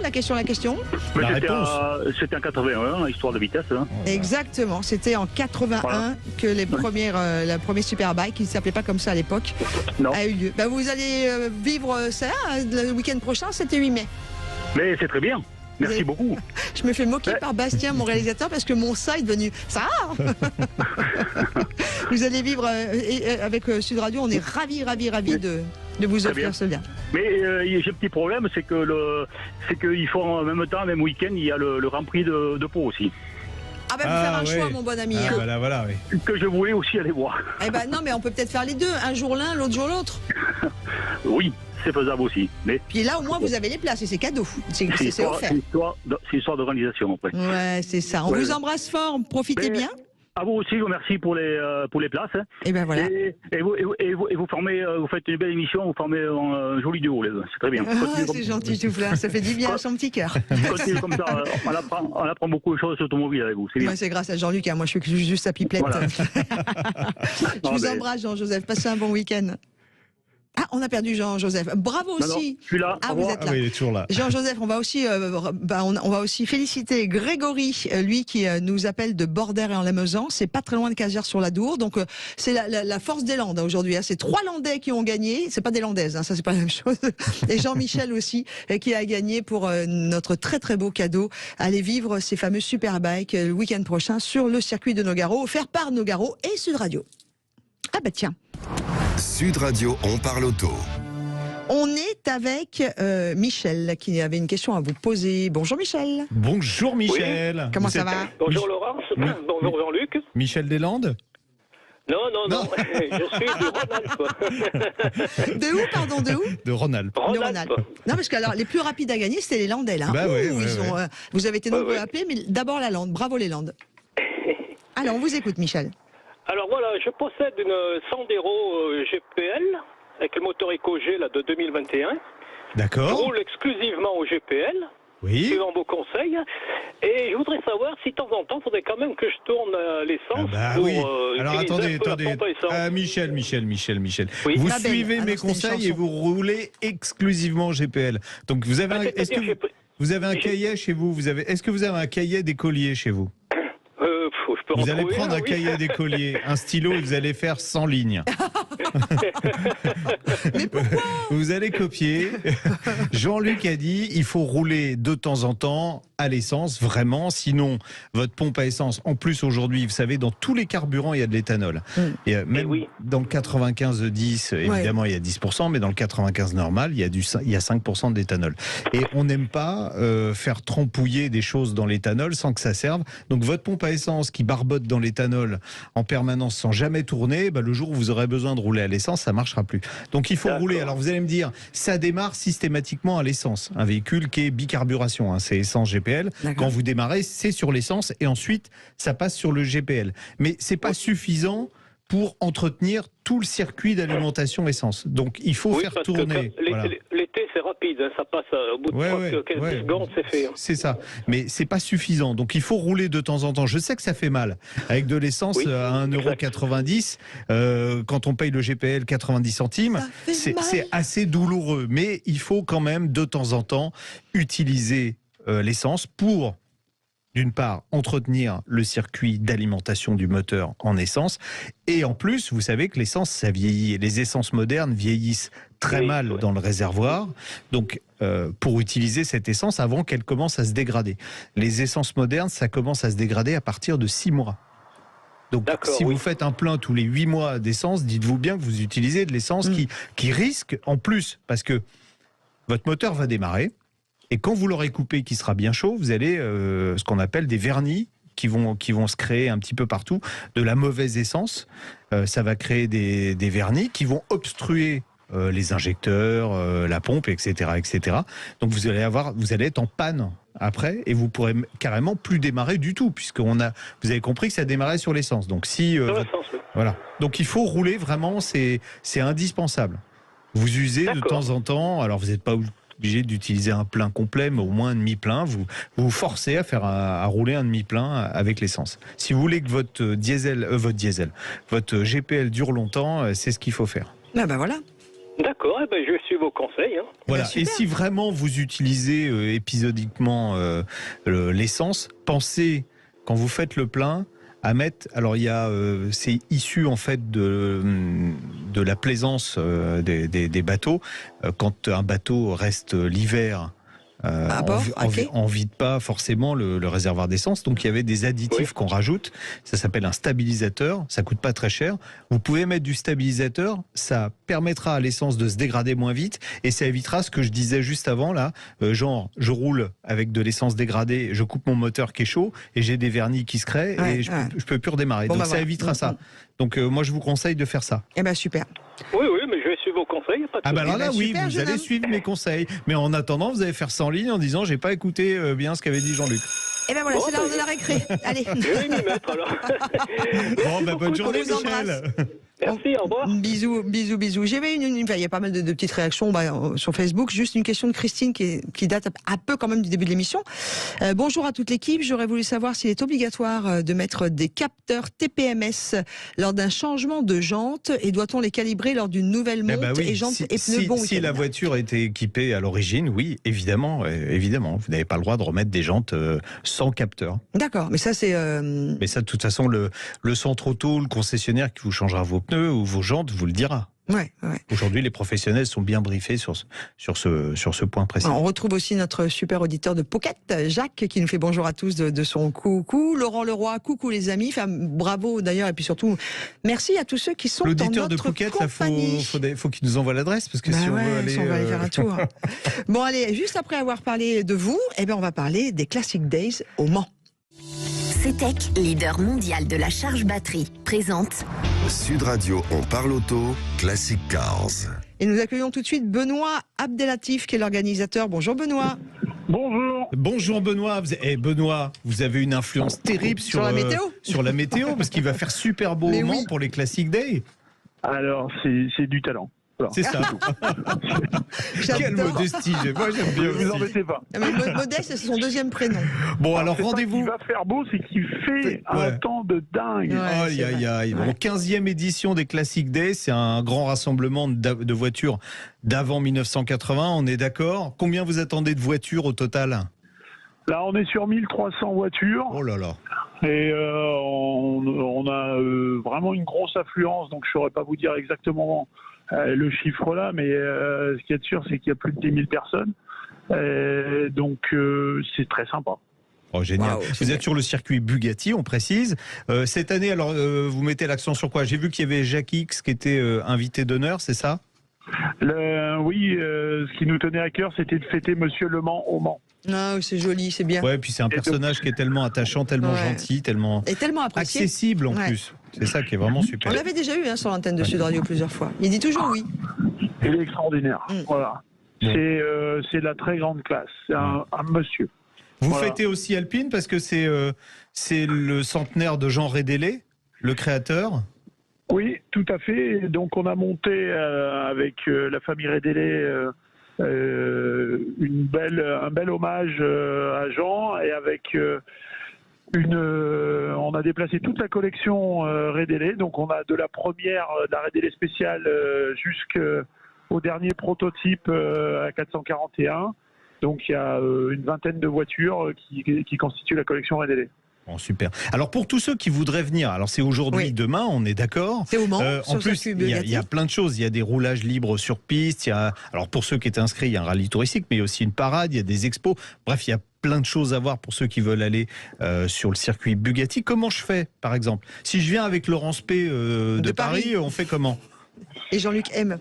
J: C'était en 81, histoire de vitesse.
C: Exactement, c'était en 81 que la première Superbike, qui ne s'appelait pas comme ça à l'époque, a eu lieu. Ben, vous allez vivre ça le week-end prochain, 7 et 8 mai.
J: Mais c'est très bien. Merci beaucoup.
C: Je me fais moquer par Bastien, mon réalisateur, parce que mon ça est devenu ça. Vous allez vivre avec Sud Radio. On est ravis de vous offrir ce lien.
J: Mais j'ai un petit problème, c'est qu'il faut en même temps, même week-end, il y a le Grand Prix de Pau aussi.
C: Ah ben, vous faire un choix, mon bon ami.
D: Voilà, oui.
J: Que je voulais aussi aller voir.
C: Eh ben non, mais on peut peut-être faire les deux. Un jour l'un, l'autre jour l'autre.
J: Oui, c'est faisable aussi. Mais...
C: Puis là, au moins, vous avez les places et c'est cadeau. C'est offert.
J: C'est histoire d'organisation après.
C: Ouais, c'est ça. On vous embrasse fort. Profitez bien.
J: À vous aussi, merci pour les places.
C: Et ben voilà.
J: Et vous formez, vous faites une belle émission, vous formez un joli duo, c'est très bien.
C: C'est gentil tout plein, ça fait du bien à son petit cœur.
J: Continuez comme ça, on apprend beaucoup de choses sur l'automobile avec vous.
C: C'est grâce à Jean-Luc, moi je suis juste sa pipelette. Voilà. Je vous embrasse Jean-Joseph, passez un bon week-end. Ah, on a perdu Jean-Joseph. Bravo aussi.
J: Non, je suis là.
C: Ah, vous êtes là.
D: Oui, il est toujours là.
C: Jean-Joseph, on va aussi féliciter Grégory, lui qui nous appelle de Bordère et en Lamezan. C'est pas très loin de Cazières-sur-la-Dour. Donc c'est la force des Landes aujourd'hui. C'est 3 Landais qui ont gagné. C'est pas des Landaises, ça c'est pas la même chose. Et Jean-Michel aussi qui a gagné pour notre très très beau cadeau. Allez vivre ces fameux Superbikes le week-end prochain sur le circuit de Nogaro, offert par Nogaro et Sud Radio. Ah bah tiens.
B: Sud Radio, on parle auto.
C: On est avec Michel qui avait une question à vous poser. Bonjour Michel.
D: Bonjour Michel.
C: Oui. Comment ça va?
K: Bonjour Laurence. Bonjour Jean-Luc.
D: Michel Deslandes?
K: Non. Je suis de Rhône-Alpes.
C: De où, pardon, de où?
D: De Rhône-Alpes.
C: Non, parce que alors, les plus rapides à gagner, c'était les Landais, là.
D: Bah oui.
C: Vous avez été nombreux à appeler, mais d'abord la Lande. Bravo les Landes. Alors, on vous écoute, Michel.
K: Alors voilà, je possède une Sandero GPL avec le moteur EcoG là, de 2021.
D: D'accord.
K: Je roule exclusivement au GPL, suivant vos conseils. Et je voudrais savoir si de temps en temps, il faudrait quand même que je tourne l'essence
D: Alors attendez. Michel. Oui. Vous suivez mes conseils et vous roulez exclusivement au GPL. Donc vous avez vous avez un cahier chez vous? Est-ce que vous avez un cahier d'écolier chez vous? Vous allez prendre un cahier d'écolier, un stylo et vous allez faire 100 lignes.
C: Mais pourquoi?
D: Vous allez copier. Jean-Luc a dit il faut rouler de temps en temps à l'essence, vraiment, sinon votre pompe à essence, en plus aujourd'hui, vous savez, dans tous les carburants, il y a de l'éthanol. Et même dans le 95-10, évidemment, il y a 10%, mais dans le 95 normal, il y a 5% d'éthanol. Et on n'aime pas faire trempouiller des choses dans l'éthanol sans que ça serve. Donc votre pompe à essence qui barbote dans l'éthanol en permanence sans jamais tourner, le jour où vous aurez besoin de rouler à l'essence, ça ne marchera plus. Donc il faut rouler. Alors vous allez me dire, ça démarre systématiquement à l'essence. Un véhicule qui est bicarburation, c'est essence GPL. Quand vous démarrez, c'est sur l'essence et ensuite ça passe sur le GPL. Mais c'est pas suffisant pour entretenir tout le circuit d'alimentation essence. Donc il faut faire tourner.
K: L'été c'est rapide, ça passe au bout de 10 secondes, c'est fait.
C: C'est
D: ça, mais c'est pas suffisant. Donc il faut rouler de temps en temps. Je sais que ça fait mal avec de l'essence à 1,90 €. Quand on paye le GPL 90 centimes, c'est assez douloureux. Mais il faut quand même de temps en temps utiliser l'essence pour, d'une part, entretenir le circuit d'alimentation du moteur en essence. Et en plus, vous savez que l'essence, ça vieillit. Et les essences modernes vieillissent très mal dans le réservoir. Donc, pour utiliser cette essence avant qu'elle commence à se dégrader. Les essences modernes, ça commence à se dégrader à partir de 6 mois. Donc si vous faites un plein tous les 8 mois d'essence, dites-vous bien que vous utilisez de l'essence qui risque en plus, parce que votre moteur va démarrer, et quand vous l'aurez coupé, qui sera bien chaud, vous allez ce qu'on appelle des vernis qui vont se créer un petit peu partout, de la mauvaise essence. Ça va créer des vernis qui vont obstruer les injecteurs, la pompe, etc., etc. Donc vous allez être en panne après, et vous pourrez carrément plus démarrer du tout, puisque vous avez compris que ça démarrait sur l'essence. Donc voilà. Donc il faut rouler vraiment, c'est indispensable. Vous usez de temps en temps. Alors vous n'êtes pas obligé d'utiliser un plein complet, mais au moins un demi-plein. Vous vous forcez à rouler un demi-plein avec l'essence. Si vous voulez que votre GPL dure longtemps, c'est ce qu'il faut faire.
C: Ah ben voilà.
K: D'accord, je suis vos conseils.
D: Voilà. Et si vraiment vous utilisez épisodiquement l'essence, pensez, quand vous faites le plein, à mettre. Alors c'est issu en fait de la plaisance des bateaux. Quand un bateau reste l'hiver, on vide pas forcément le réservoir d'essence. Donc il y avait des additifs qu'on rajoute. Ça s'appelle un stabilisateur. Ça coûte pas très cher. Vous pouvez mettre du stabilisateur. Ça permettra à l'essence de se dégrader moins vite, et ça évitera ce que je disais juste avant là. Genre, je roule avec de l'essence dégradée, je coupe mon moteur qui est chaud et j'ai des vernis qui se créent et je peux plus redémarrer. Donc ça évitera ça. Donc moi je vous conseille de faire ça.
C: Eh ben super.
K: Oui, mais je vais suivre vos conseils.
D: Vous allez suivre mes conseils. Mais en attendant, vous allez faire ça en ligne en disant j'ai pas écouté bien ce qu'avait dit Jean-Luc.
C: Et ben voilà, c'est l'heure de la récré. Allez.
K: Je vais m'y mettre alors.
D: Bonne journée, Michel.
K: Merci, au revoir.
C: Bisous. J'avais il y a pas mal de petites réactions sur Facebook. Juste une question de Christine qui date un peu quand même du début de l'émission. Bonjour à toute l'équipe. J'aurais voulu savoir s'il est obligatoire de mettre des capteurs TPMS lors d'un changement de jantes, et doit-on les calibrer lors d'une nouvelle monte et jantes et pneus bons.
D: Si la voiture était équipée à l'origine, oui, évidemment. Vous n'avez pas le droit de remettre des jantes sans capteur.
C: D'accord, mais ça c'est...
D: Mais ça, de toute façon, le centre auto, le concessionnaire qui vous changera vos pneus ou vos jantes vous le dira.
C: Ouais.
D: Aujourd'hui, les professionnels sont bien briefés sur ce point précis.
C: On retrouve aussi notre super auditeur de Pocket, Jacques, qui nous fait bonjour à tous de son coucou. Laurent Leroy, coucou les amis. Enfin, bravo d'ailleurs, et puis surtout, merci à tous ceux qui sont dans notre
D: compagnie. L'auditeur de Pocket, faut qu'il nous envoie l'adresse, parce que si on veut aller
C: faire un tour. Bon, allez, juste après avoir parlé de vous, on va parler des Classic Days au Mans.
A: CETEC, leader mondial de la charge batterie, présente
B: Sud Radio, on parle auto, Classic Cars.
C: Et nous accueillons tout de suite Benoît Abdelatif, qui est l'organisateur. Bonjour Benoît.
H: Bonjour
D: Benoît. Benoît, vous avez une influence terrible sur la météo, parce qu'il va faire super beau au Mans pour les Classic Days.
H: Alors, c'est du talent.
D: Alors. C'est ça. Quelle modestie. Moi, j'aime bien.
H: Ne vous embêtez pas.
C: Mais Modeste, c'est son deuxième prénom.
D: Bon, alors rendez-vous.
H: Ce qui va faire beau, c'est qu'il fait un temps de dingue.
D: Bon, 15e édition des Classic Days, c'est un grand rassemblement de voitures d'avant 1980. On est d'accord. Combien vous attendez de voitures au total ?
H: Là, on est sur 1300 voitures.
D: Oh là là.
H: Et on a vraiment une grosse affluence, donc je ne saurais pas vous dire exactement le chiffre là, mais ce qui est sûr, c'est qu'il y a plus de 10 000 personnes. Donc c'est très sympa.
D: Oh, génial. Vous êtes sur le circuit Bugatti, on précise. Cette année, alors vous mettez l'accent sur quoi ? J'ai vu qu'il y avait Jacques X qui était invité d'honneur, c'est ça ?
H: Oui, ce qui nous tenait à cœur, c'était de fêter Monsieur Le Mans au Mans.
C: Ah, c'est joli, c'est bien.
D: Ouais, puis c'est un personnage qui est tellement attachant, tellement gentil, tellement
C: apprécié.
D: Accessible en plus. C'est ça qui est vraiment super.
C: On l'avait déjà eu sur l'antenne de Sud Radio plusieurs fois. Il dit toujours oui.
H: Il est extraordinaire. Voilà. C'est la très grande classe. C'est un monsieur.
D: Vous fêtez aussi Alpine parce que c'est le centenaire de Jean Rédélé, le créateur.
H: Oui, tout à fait. Donc on a monté avec la famille Rédélé un bel hommage à Jean, et avec on a déplacé toute la collection Rédélé. Donc on a de la première, la Rédélé spéciale jusqu'au dernier prototype à 441. Donc il y a une vingtaine de voitures qui constituent la collection Rédélé.
D: Bon, super. Alors pour tous ceux qui voudraient venir, alors c'est aujourd'hui, demain, on est d'accord.
C: C'est au Mans.
D: En plus, il y a plein de choses. Il y a des roulages libres sur piste. Alors pour ceux qui étaient inscrits, il y a un rallye touristique, mais il y a aussi une parade, il y a des expos. Bref, il y a plein de choses à voir pour ceux qui veulent aller sur le circuit Bugatti. Comment je fais, par exemple? Si je viens avec Laurence P de Paris, on fait comment?
C: Et Jean-Luc M.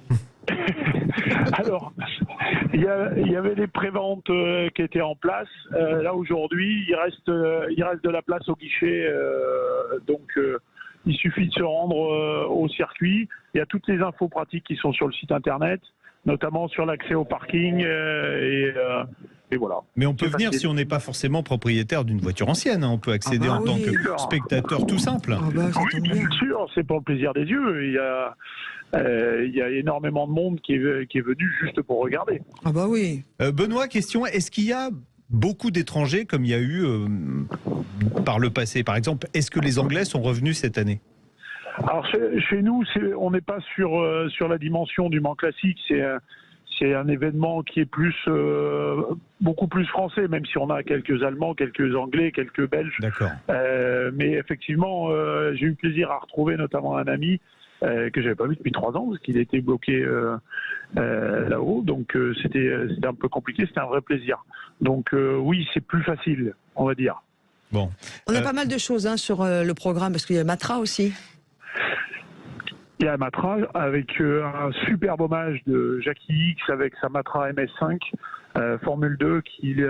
H: Alors, il y avait des préventes qui étaient en place. Là, aujourd'hui, il reste de la place au guichet. Il suffit de se rendre au circuit. Il y a toutes les infos pratiques qui sont sur le site internet, notamment sur l'accès au parking. Et voilà.
D: Mais on peut venir si on n'est pas forcément propriétaire d'une voiture ancienne. On peut accéder en tant que spectateur tout simple.
H: Oui, bien sûr, c'est pour le plaisir des yeux. Il y a énormément de monde qui est venu juste pour regarder.
C: Ah bah oui.
D: Benoît, question, est-ce qu'il y a beaucoup d'étrangers comme il y a eu par le passé? Par exemple, est-ce que les Anglais sont revenus cette année?
H: Alors chez nous, on n'est pas sur la dimension du Mans classique. C'est un événement qui est beaucoup plus français, même si on a quelques Allemands, quelques Anglais, quelques Belges.
D: D'accord.
H: Mais effectivement, j'ai eu plaisir à retrouver notamment un ami que j'avais pas vu depuis 3 ans parce qu'il était bloqué là-haut. Donc c'était un peu compliqué, c'était un vrai plaisir. Donc oui, c'est plus facile, on va dire.
D: Bon.
C: On a pas mal de choses sur le programme parce qu'il y a Matra aussi.
H: Il y a Matra avec un superbe hommage de Jackie X avec sa Matra MS5 Formule 2 qui lui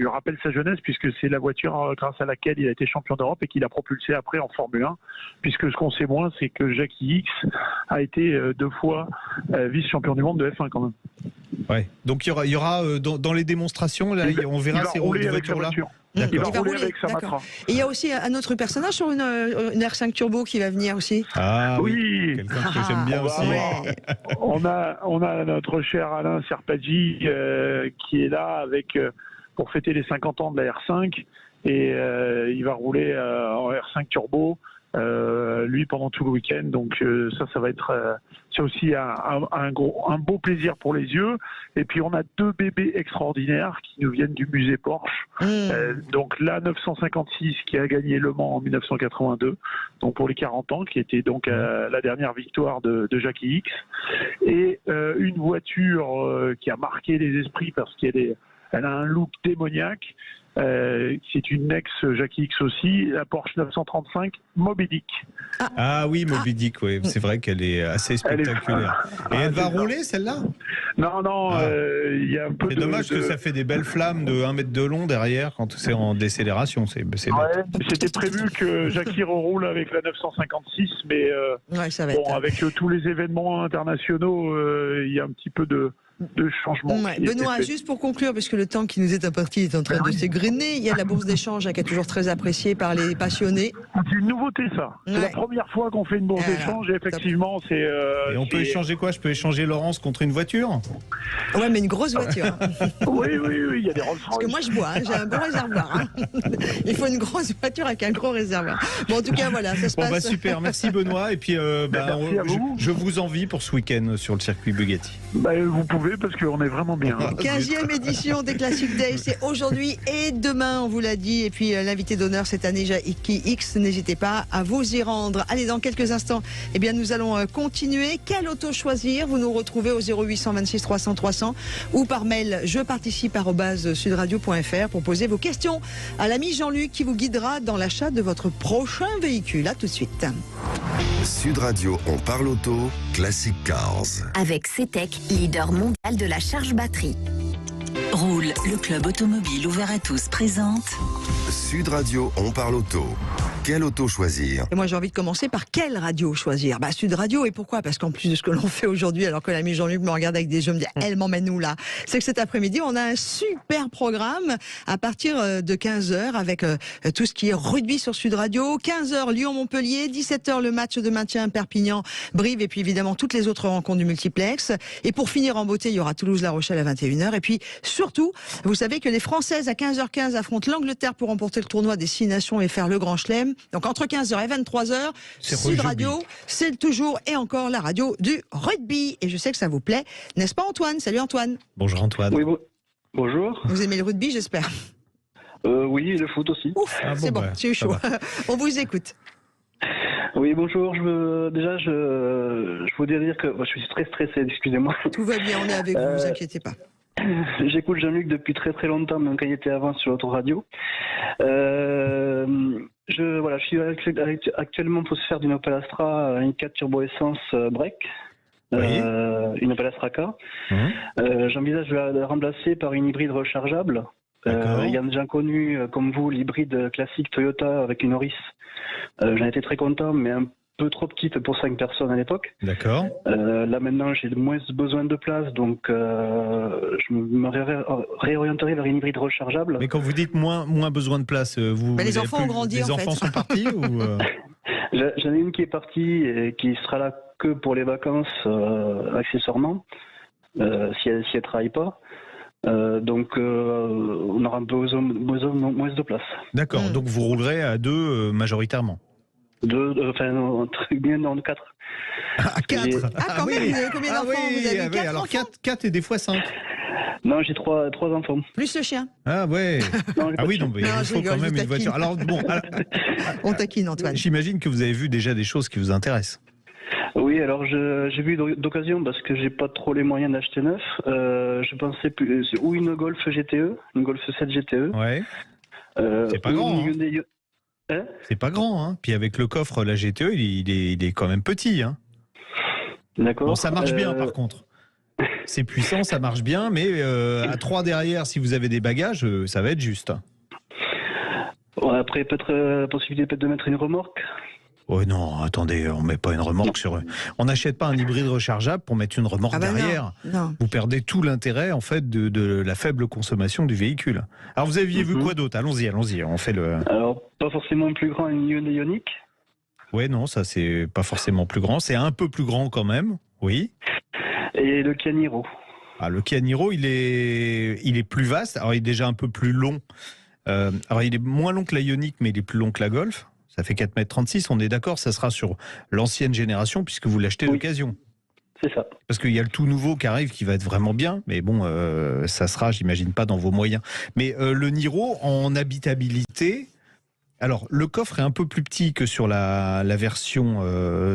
H: rappelle sa jeunesse puisque c'est la voiture grâce à laquelle il a été champion d'Europe et qu'il a propulsé après en Formule 1. Puisque ce qu'on sait moins, c'est que Jackie X a été 2 fois vice-champion du monde de F1 quand même.
D: Ouais. Donc il y aura dans les démonstrations, là, on verra ces voitures-là.
H: Il va rouler avec sa Matra.
C: Et il y a aussi un autre personnage sur une R5 Turbo qui va venir aussi.
D: Ah oui, quelqu'un que j'aime bien aussi.
H: On a notre cher Alain Serpaggi qui est là pour fêter les 50 ans de la R5 et il va rouler en R5 Turbo. Lui pendant tout le week-end, donc ça va être c'est aussi un beau plaisir pour les yeux. Et puis on a 2 bébés extraordinaires qui nous viennent du musée Porsche. Donc la 956 qui a gagné Le Mans en 1982, donc pour les 40 ans, qui était donc la dernière victoire de Jackie X, et une voiture qui a marqué les esprits parce qu'elle a un look démoniaque. C'est une ex-Jackie X aussi, la Porsche 935 Moby Dick.
D: Ah oui, Moby Dick, oui. C'est vrai qu'elle est assez spectaculaire. Et elle va rouler, celle-là?
H: Non, il y a un peu
D: c'est dommage que ça fait des belles flammes de 1 mètre de long derrière quand c'est en décélération.
H: C'était prévu que Jackie roule avec la 956, mais avec tous les événements internationaux, il y a un petit peu de changement.
C: Benoît, juste pour conclure, parce que le temps qui nous est imparti est en train de s'égrener, il y a la bourse d'échange qui est toujours très appréciée par les passionnés.
H: C'est une nouveauté ça. C'est la première fois qu'on fait une bourse d'échange et effectivement c'est...
D: et on peut échanger quoi? Je peux échanger Laurence contre une voiture?
C: Ouais, mais une grosse voiture.
H: Oui, il y a des Rolls-Royce.
C: Parce que moi je bois, j'ai un bon réservoir. Il faut une grosse voiture avec un gros réservoir. Bon, en tout cas, voilà, ça se passe.
D: Super, merci Benoît. Et puis je vous envie pour ce week-end sur le circuit Bugatti.
H: Vous pouvez parce qu'on est vraiment bien.
C: 15e édition des Classic Days, c'est aujourd'hui et demain, on vous l'a dit. Et puis l'invité d'honneur cette année, Jackie X, n'hésitez pas à vous y rendre. Allez, dans quelques instants, nous allons continuer. Quelle auto choisir? Vous nous retrouvez au 0826 300 300 ou par mail jeparticipe@sudradio.fr pour poser vos questions à l'ami Jean-Luc qui vous guidera dans l'achat de votre prochain véhicule. À tout de suite.
B: Sud Radio, on parle auto, Classic Cars.
A: Avec CETEC, leader mondial de la charge batterie. Roule, le club automobile ouvert à tous, présente
B: Sud Radio, on parle auto. Quelle auto choisir?
C: Et moi j'ai envie de commencer par quelle radio choisir? Sud Radio. Et pourquoi? Parce qu'en plus de ce que l'on fait aujourd'hui, alors que l'ami Jean-Luc me regarde avec des yeux, me dit elle m'emmène où là? C'est que cet après-midi on a un super programme à partir de 15h avec tout ce qui est rugby sur Sud Radio. 15h Lyon-Montpellier, 17h le match de maintien Perpignan-Brive et puis évidemment toutes les autres rencontres du multiplex. Et pour finir en beauté, il y aura Toulouse-La Rochelle à 21h. Et puis surtout, vous savez que les Françaises à 15h15 affrontent l'Angleterre pour remporter le tournoi des 6 nations et faire le Grand Chelem. Donc entre 15h et 23h, Sud Radio, c'est toujours et encore la radio du rugby. Et je sais que ça vous plaît, n'est-ce pas Antoine? Salut Antoine.
D: Bonjour Antoine.
L: Oui, bonjour.
C: Vous aimez le rugby, j'espère?
L: Oui, Oui, le foot aussi.
C: Ouf, c'est bon, j'ai eu chaud. On vous écoute.
L: Oui, bonjour. Je voudrais dire que je suis très stressé, excusez-moi.
C: Tout va bien, on est avec vous, ne vous inquiétez pas.
L: J'écoute Jean-Luc depuis très très longtemps, même quand il était avant sur l'autre radio. Je suis actuellement pour se faire d'une Opel Astra, une 4 turbo essence break. Une Opel Astra K. J'envisage de la remplacer par une hybride rechargeable. Il y a déjà connu, comme vous, l'hybride classique Toyota avec une Auris. J'en étais très content, mais un peu trop petite pour 5 personnes à l'époque.
D: D'accord.
L: Là maintenant, j'ai moins besoin de place, donc je me réorienterai vers une hybride rechargeable.
D: Mais quand vous dites moins besoin de place,
C: les enfants ont grandi,
D: les enfants sont partis ou
L: J'en ai une qui est partie et qui sera là que pour les vacances, accessoirement, si elle ne travaille pas. Donc on aura besoin moins de place.
D: D'accord, donc vous roulerez à 2 majoritairement.
L: Bien dans 4.
D: À 4
C: quand même, vous avez combien d'enfants? Vous avez 4
D: alors
C: enfants
D: 4 et des fois 5.
L: Non, j'ai 3 enfants.
C: Plus le chien.
D: Ah ouais. Oui, donc il faut quand même une voiture. Alors bon,
C: on taquine Antoine.
D: J'imagine que vous avez vu déjà des choses qui vous intéressent.
L: Oui, alors j'ai vu d'occasion parce que j'ai pas trop les moyens d'acheter neuf. Je pensais plus ou une Golf GTE, une Golf 7 GTE.
D: Ouais. C'est pas grand. C'est pas grand, hein. Puis avec le coffre, la GTE, il est quand même petit, hein.
L: D'accord.
D: Bon, ça marche bien par contre. C'est puissant, ça marche bien, mais à 3 derrière, si vous avez des bagages, ça va être juste.
L: Ouais, après, peut-être possibilité de mettre une remorque.
D: Oh non, attendez, on met pas une remorque sur. On n'achète pas un hybride rechargeable pour mettre une remorque derrière.
C: Non.
D: Vous perdez tout l'intérêt en fait de la faible consommation du véhicule. Alors vous aviez vu quoi d'autre? Allons-y, on fait le.
L: Alors pas forcément plus grand, une Hyundai Ioniq.
D: Ouais, non, ça c'est pas forcément plus grand, c'est un peu plus grand quand même, oui.
L: Et le Kia Niro.
D: Ah, le Kia Niro, il est plus vaste. Alors il est déjà un peu plus long. Alors il est moins long que la Ioniq, mais il est plus long que la Golf. Ça fait 4,36 m, on est d'accord, ça sera sur l'ancienne génération puisque vous l'achetez d'occasion.
L: C'est ça.
D: Parce qu'il y a le tout nouveau qui arrive qui va être vraiment bien, mais bon, ça sera, j'imagine, pas dans vos moyens. Mais le Niro, en habitabilité, alors le coffre est un peu plus petit que sur la version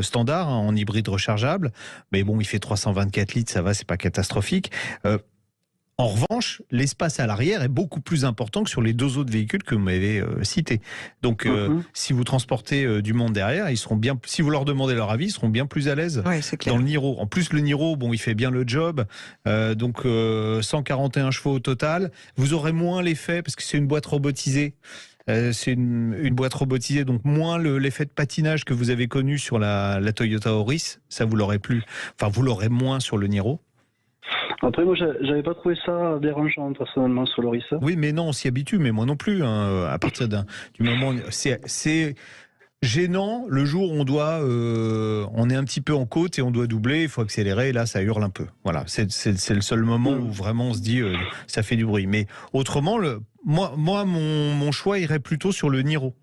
D: standard, en hybride rechargeable, mais bon, il fait 324 litres, ça va, c'est pas catastrophique. En revanche, l'espace à l'arrière est beaucoup plus important que sur les 2 autres véhicules que vous m'avez cités. Donc, si vous transportez du monde derrière, ils seront bien. Si vous leur demandez leur avis, ils seront bien plus à l'aise dans le Niro. En plus, le Niro, bon, il fait bien le job. Donc, 141 chevaux au total. Vous aurez moins l'effet parce que c'est une boîte robotisée. C'est une boîte robotisée, donc moins l'effet de patinage que vous avez connu sur la Toyota Auris. Ça, vous l'aurez plus. Enfin, vous l'aurez moins sur le Niro.
L: Après, moi, j'avais pas trouvé ça dérangeant, personnellement, sur l'Auris.
D: Oui, mais non, on s'y habitue, mais moi non plus. Hein, à partir du moment où c'est gênant, le jour où on est un petit peu en côte et on doit doubler, il faut accélérer, et là, ça hurle un peu. Voilà, c'est le seul moment où vraiment on se dit, ça fait du bruit. Mais autrement, moi, mon choix irait plutôt sur le Niro.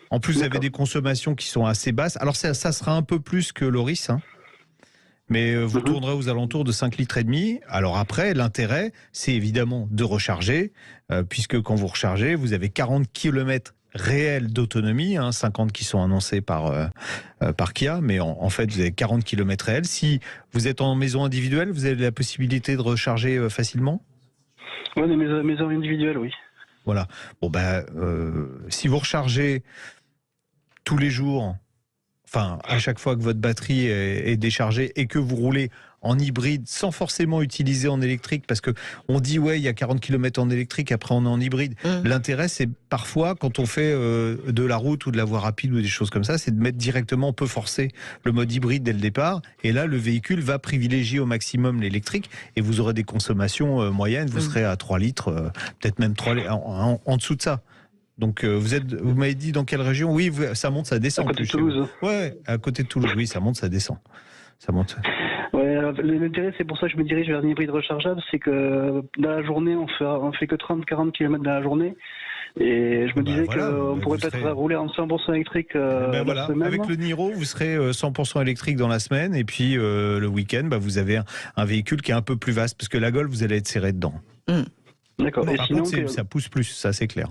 D: En plus, vous avez des consommations qui sont assez basses. Alors, ça sera un peu plus que l'Auris, hein. Mais vous tournerez aux alentours de 5,5 litres. Alors après, l'intérêt, c'est évidemment de recharger, puisque quand vous rechargez, vous avez 40 km réels d'autonomie, 50 qui sont annoncés par Kia, mais en fait, vous avez 40 km réels. Si vous êtes en maison individuelle, vous avez la possibilité de recharger facilement?
L: Oui, des maisons individuelles, oui.
D: Voilà. Bon, si vous rechargez tous les jours, enfin, à chaque fois que votre batterie est déchargée et que vous roulez en hybride sans forcément utiliser en électrique, parce que on dit ouais, il y a 40 km en électrique, après on est en hybride. L'intérêt, c'est parfois quand on fait de la route ou de la voie rapide ou des choses comme ça, c'est de mettre directement, on peut forcer le mode hybride dès le départ, et là le véhicule va privilégier au maximum l'électrique et vous aurez des consommations moyennes, vous serez à 3 litres, peut-être même 3 litres, en dessous de ça. Donc vous m'avez dit dans quelle région? Oui, ça monte, ça descend.
L: À côté de Toulouse.
D: Ouais, à côté de Toulouse. Oui, ça monte, ça descend. Ça monte.
L: Ouais, l'intérêt, c'est pour ça que je me dirige vers un hybride rechargeable, c'est que dans la journée, on fait que 30-40 km dans la journée. Et je me disais qu'on pourrait peut-être rouler en 100% électrique la semaine.
D: Avec le Niro, vous serez 100% électrique dans la semaine. Et puis le week-end, vous avez un véhicule qui est un peu plus vaste. Parce que la Golf, vous allez être serré dedans.
L: D'accord.
D: Et par contre, ça pousse plus, ça c'est clair.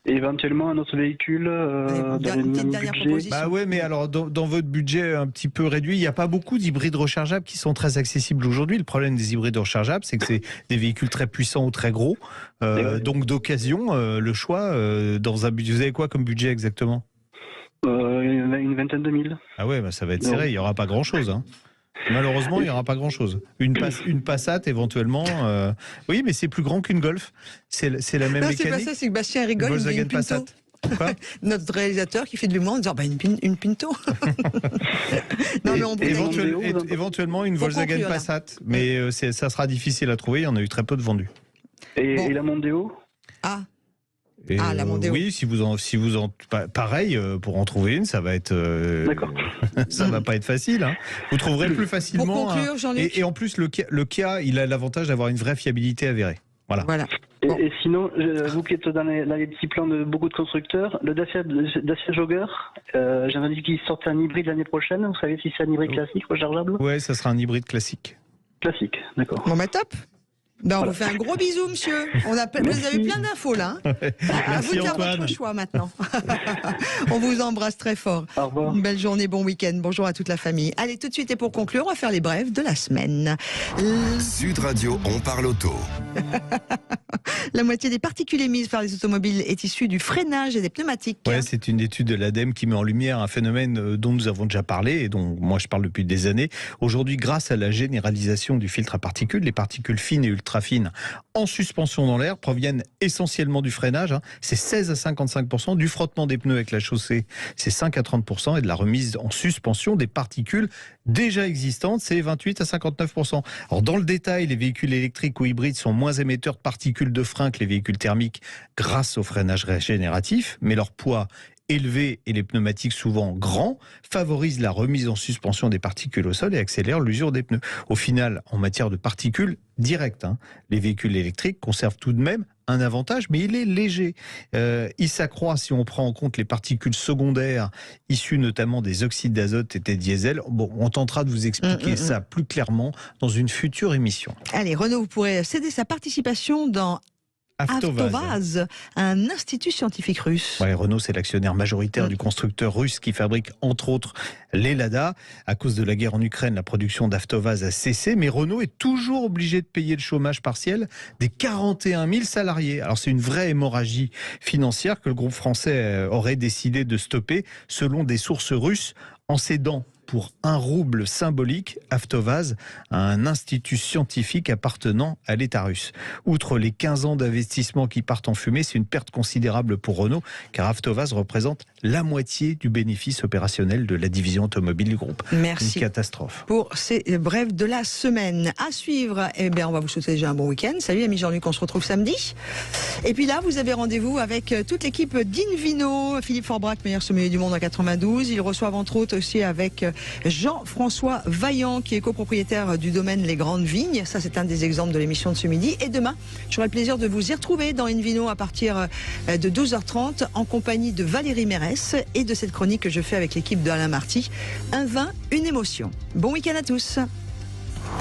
L: Et éventuellement un autre véhicule dans le même budget.
D: Bah ouais, mais alors dans votre budget un petit peu réduit, il n'y a pas beaucoup d'hybrides rechargeables qui sont très accessibles aujourd'hui. Le problème des hybrides rechargeables, c'est que c'est des véhicules très puissants ou très gros. Donc d'occasion, le choix dans un budget. Vous avez quoi comme budget exactement?
L: Une vingtaine de mille.
D: Ah ouais, bah ça va être serré. Il n'y aura pas grand-chose. Hein. Malheureusement, il n'y aura pas grand-chose. Une Passat, éventuellement. Oui, mais c'est plus grand qu'une Golf. C'est la même mécanique.
C: C'est pas ça, c'est que Bastien rigole.
D: Volkswagen
C: une
D: Passat. Quoi?
C: Notre réalisateur qui fait de l'humour en disant une Pinto. Non, mais on
D: éventuellement une Volkswagen Passat. Mais ça sera difficile à trouver. Il y en a eu très peu de vendus.
L: Et la Mondeo?
C: La Mondeo.
D: Oui, si vous en pareil, pour en trouver une, ça va être.
L: D'accord.
D: Ça va pas être facile. Hein. Vous trouverez plus facilement.
C: Pour conclure, Jean-Luc.
D: Et en plus, le Kia, il a l'avantage d'avoir une vraie fiabilité avérée. Voilà.
L: Et sinon, vous qui êtes dans les petits plans de beaucoup de constructeurs, le Dacia Jogger, j'ai entendu qu'il sortait un hybride l'année prochaine. Vous savez si c'est un hybride classique rechargeable?
D: Ouais, ça sera un hybride classique.
L: Classique, d'accord.
C: Bon, bah top. On vous fait un gros bisou, monsieur. Vous avez plein d'infos là. À vous de faire votre choix maintenant. On vous embrasse très fort.
L: Au revoir.
C: Une belle journée, bon week-end. Bonjour à toute la famille. Allez, tout de suite et pour conclure, on va faire les brèves de la semaine.
B: Sud Radio, on parle auto.
C: La moitié des particules émises par les automobiles est issue du freinage et des pneumatiques.
D: Ouais, c'est une étude de l'ADEME qui met en lumière un phénomène dont nous avons déjà parlé et dont moi je parle depuis des années. Aujourd'hui, grâce à la généralisation du filtre à particules, les particules fines et ultra fines en suspension dans l'air proviennent essentiellement du freinage. C'est 16 à 55%, du frottement des pneus avec la chaussée, c'est 5 à 30%, et de la remise en suspension des particules déjà existantes, c'est 28 à 59%. Alors dans le détail, les véhicules électriques ou hybrides sont moins émetteurs de particules de frein que les véhicules thermiques grâce au freinage régénératif, mais leur poids élevé et les pneumatiques souvent grands favorisent la remise en suspension des particules au sol et accélèrent l'usure des pneus. Au final, en matière de particules directes, les véhicules électriques conservent tout de même un avantage, mais il est léger. Il s'accroît si on prend en compte les particules secondaires issues notamment des oxydes d'azote et des diesels. Bon, on tentera de vous expliquer ça plus clairement dans une future émission.
C: Allez, Renault, vous pourrez céder sa participation dans Avtovaz, un institut scientifique russe.
D: Ouais, Renault, c'est l'actionnaire majoritaire du constructeur russe qui fabrique entre autres les Lada. À cause de la guerre en Ukraine, la production d'Avtovaz a cessé, mais Renault est toujours obligé de payer le chômage partiel des 41 000 salariés. Alors c'est une vraie hémorragie financière que le groupe français aurait décidé de stopper, selon des sources russes, en cédant pour 1 rouble symbolique Avtovaz à un institut scientifique appartenant à l'État russe. Outre les 15 ans d'investissement qui partent en fumée, c'est une perte considérable pour Renault, car Avtovaz représente la moitié du bénéfice opérationnel de la division automobile du groupe.
C: Merci.
D: Une catastrophe.
C: Pour ces brèves de la semaine. À suivre, on va vous souhaiter déjà un bon week-end. Salut ami Jean-Luc, on se retrouve samedi. Et puis là, vous avez rendez-vous avec toute l'équipe d'Invino. Philippe Forbrac, meilleur sommelier du monde en 92. Ils reçoivent entre autres aussi avec Jean-François Vaillant, qui est copropriétaire du domaine Les Grandes Vignes. Ça, c'est un des exemples de l'émission de ce midi. Et demain, j'aurai le plaisir de vous y retrouver dans Invino à partir de 12h30 en compagnie de Valérie Mérès et de cette chronique que je fais avec l'équipe de Alain Marty. Un vin, une émotion. Bon week-end à tous.